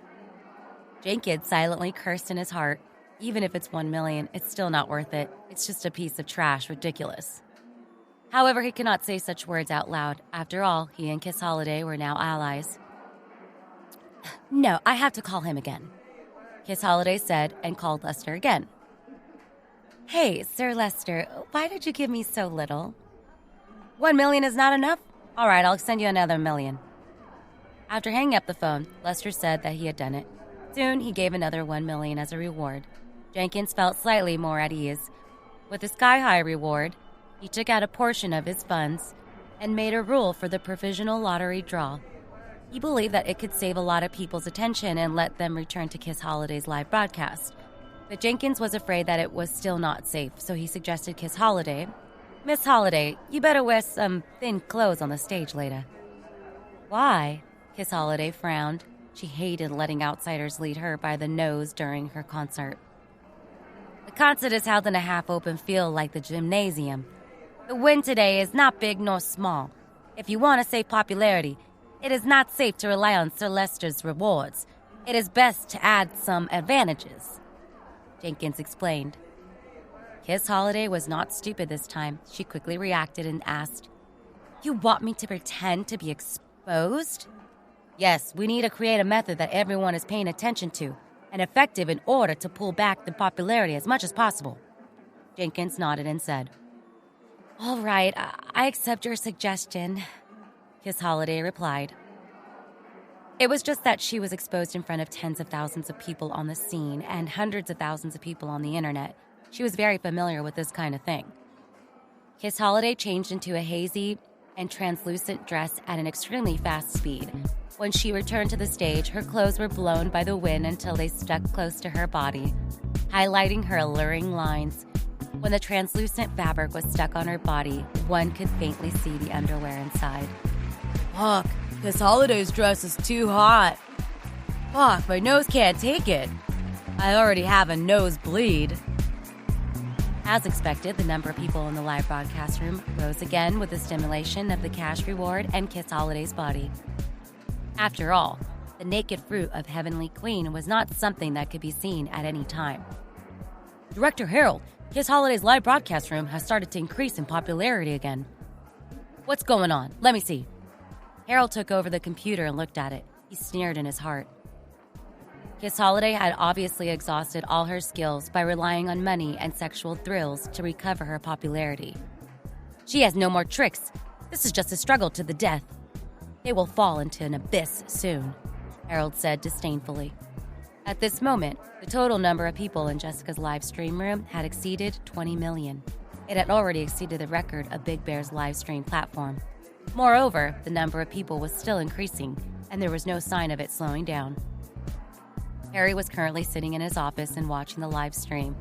Jenkins silently cursed in his heart. Even if it's $1 million, it's still not worth it. It's just a piece of trash, ridiculous. However, he could not say such words out loud. After all, he and Kiss Holiday were now allies. "No, I have to call him again," Kiss Holiday said and called Lester again. "Hey, Sir Lester, why did you give me so little?" $1 million is not enough? All right, I'll send you another $1 million. After hanging up the phone, Lester said that he had done it. Soon, he gave another $1 million as a reward. Jenkins felt slightly more at ease. With the sky-high reward, he took out a portion of his funds and made a rule for the provisional lottery draw. He believed that it could save a lot of people's attention and let them return to Kiss Holiday's live broadcast. But Jenkins was afraid that it was still not safe, so he suggested Kiss Holiday, "Miss Holiday, you better wear some thin clothes on the stage later." "Why?" Kiss Holiday frowned. She hated letting outsiders lead her by the nose during her concert. "The concert is held in a half-open field like the gymnasium. The win today is not big nor small. If you want to save popularity, it is not safe to rely on Sir Lester's rewards. It is best to add some advantages," Jenkins explained. Kiss Holiday was not stupid this time. She quickly reacted and asked, "You want me to pretend to be exposed?" "Yes, we need to create a method that everyone is paying attention to and effective in order to pull back the popularity as much as possible." Jenkins nodded and said, "All right, I accept your suggestion," Kiss Holiday replied. It was just that she was exposed in front of tens of thousands of people on the scene and hundreds of thousands of people on the internet. She was very familiar with this kind of thing. Kiss Holiday changed into a hazy and translucent dress at an extremely fast speed. When she returned to the stage, her clothes were blown by the wind until they stuck close to her body, highlighting her alluring lines. When the translucent fabric was stuck on her body, one could faintly see the underwear inside. "Fuck, Kiss Holiday's dress is too hot. Fuck, my nose can't take it. I already have a nosebleed." As expected, the number of people in the live broadcast room rose again with the stimulation of the cash reward and Kiss Holiday's body. After all, the naked fruit of Heavenly Queen was not something that could be seen at any time. "Director Harold, Kiss Holiday's live broadcast room has started to increase in popularity again." "What's going on? Let me see." Harold took over the computer and looked at it. He sneered in his heart. Kiss Holiday had obviously exhausted all her skills by relying on money and sexual thrills to recover her popularity. "She has no more tricks. This is just a struggle to the death. They will fall into an abyss soon," Harold said disdainfully. At this moment, the total number of people in Jessica's live stream room had exceeded 20 million. It had already exceeded the record of Big Bear's live stream platform. Moreover, the number of people was still increasing, and there was no sign of it slowing down. Harry was currently sitting in his office and watching the live stream.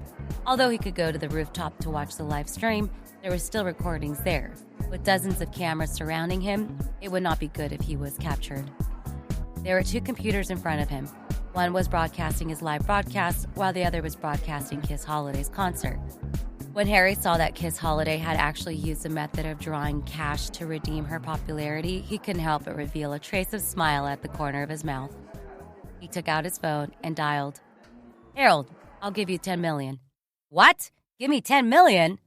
Although he could go to the rooftop to watch the live stream, there were still recordings there. With dozens of cameras surrounding him, it would not be good if he was captured. There were 2 computers in front of him. One was broadcasting his live broadcast, while the other was broadcasting Kiss Holiday's concert. When Harry saw that Kiss Holiday had actually used a method of drawing cash to redeem her popularity, he couldn't help but reveal a trace of smile at the corner of his mouth. He took out his phone and dialed. "Harold, I'll give you 10 million. "What? Give me 10 million?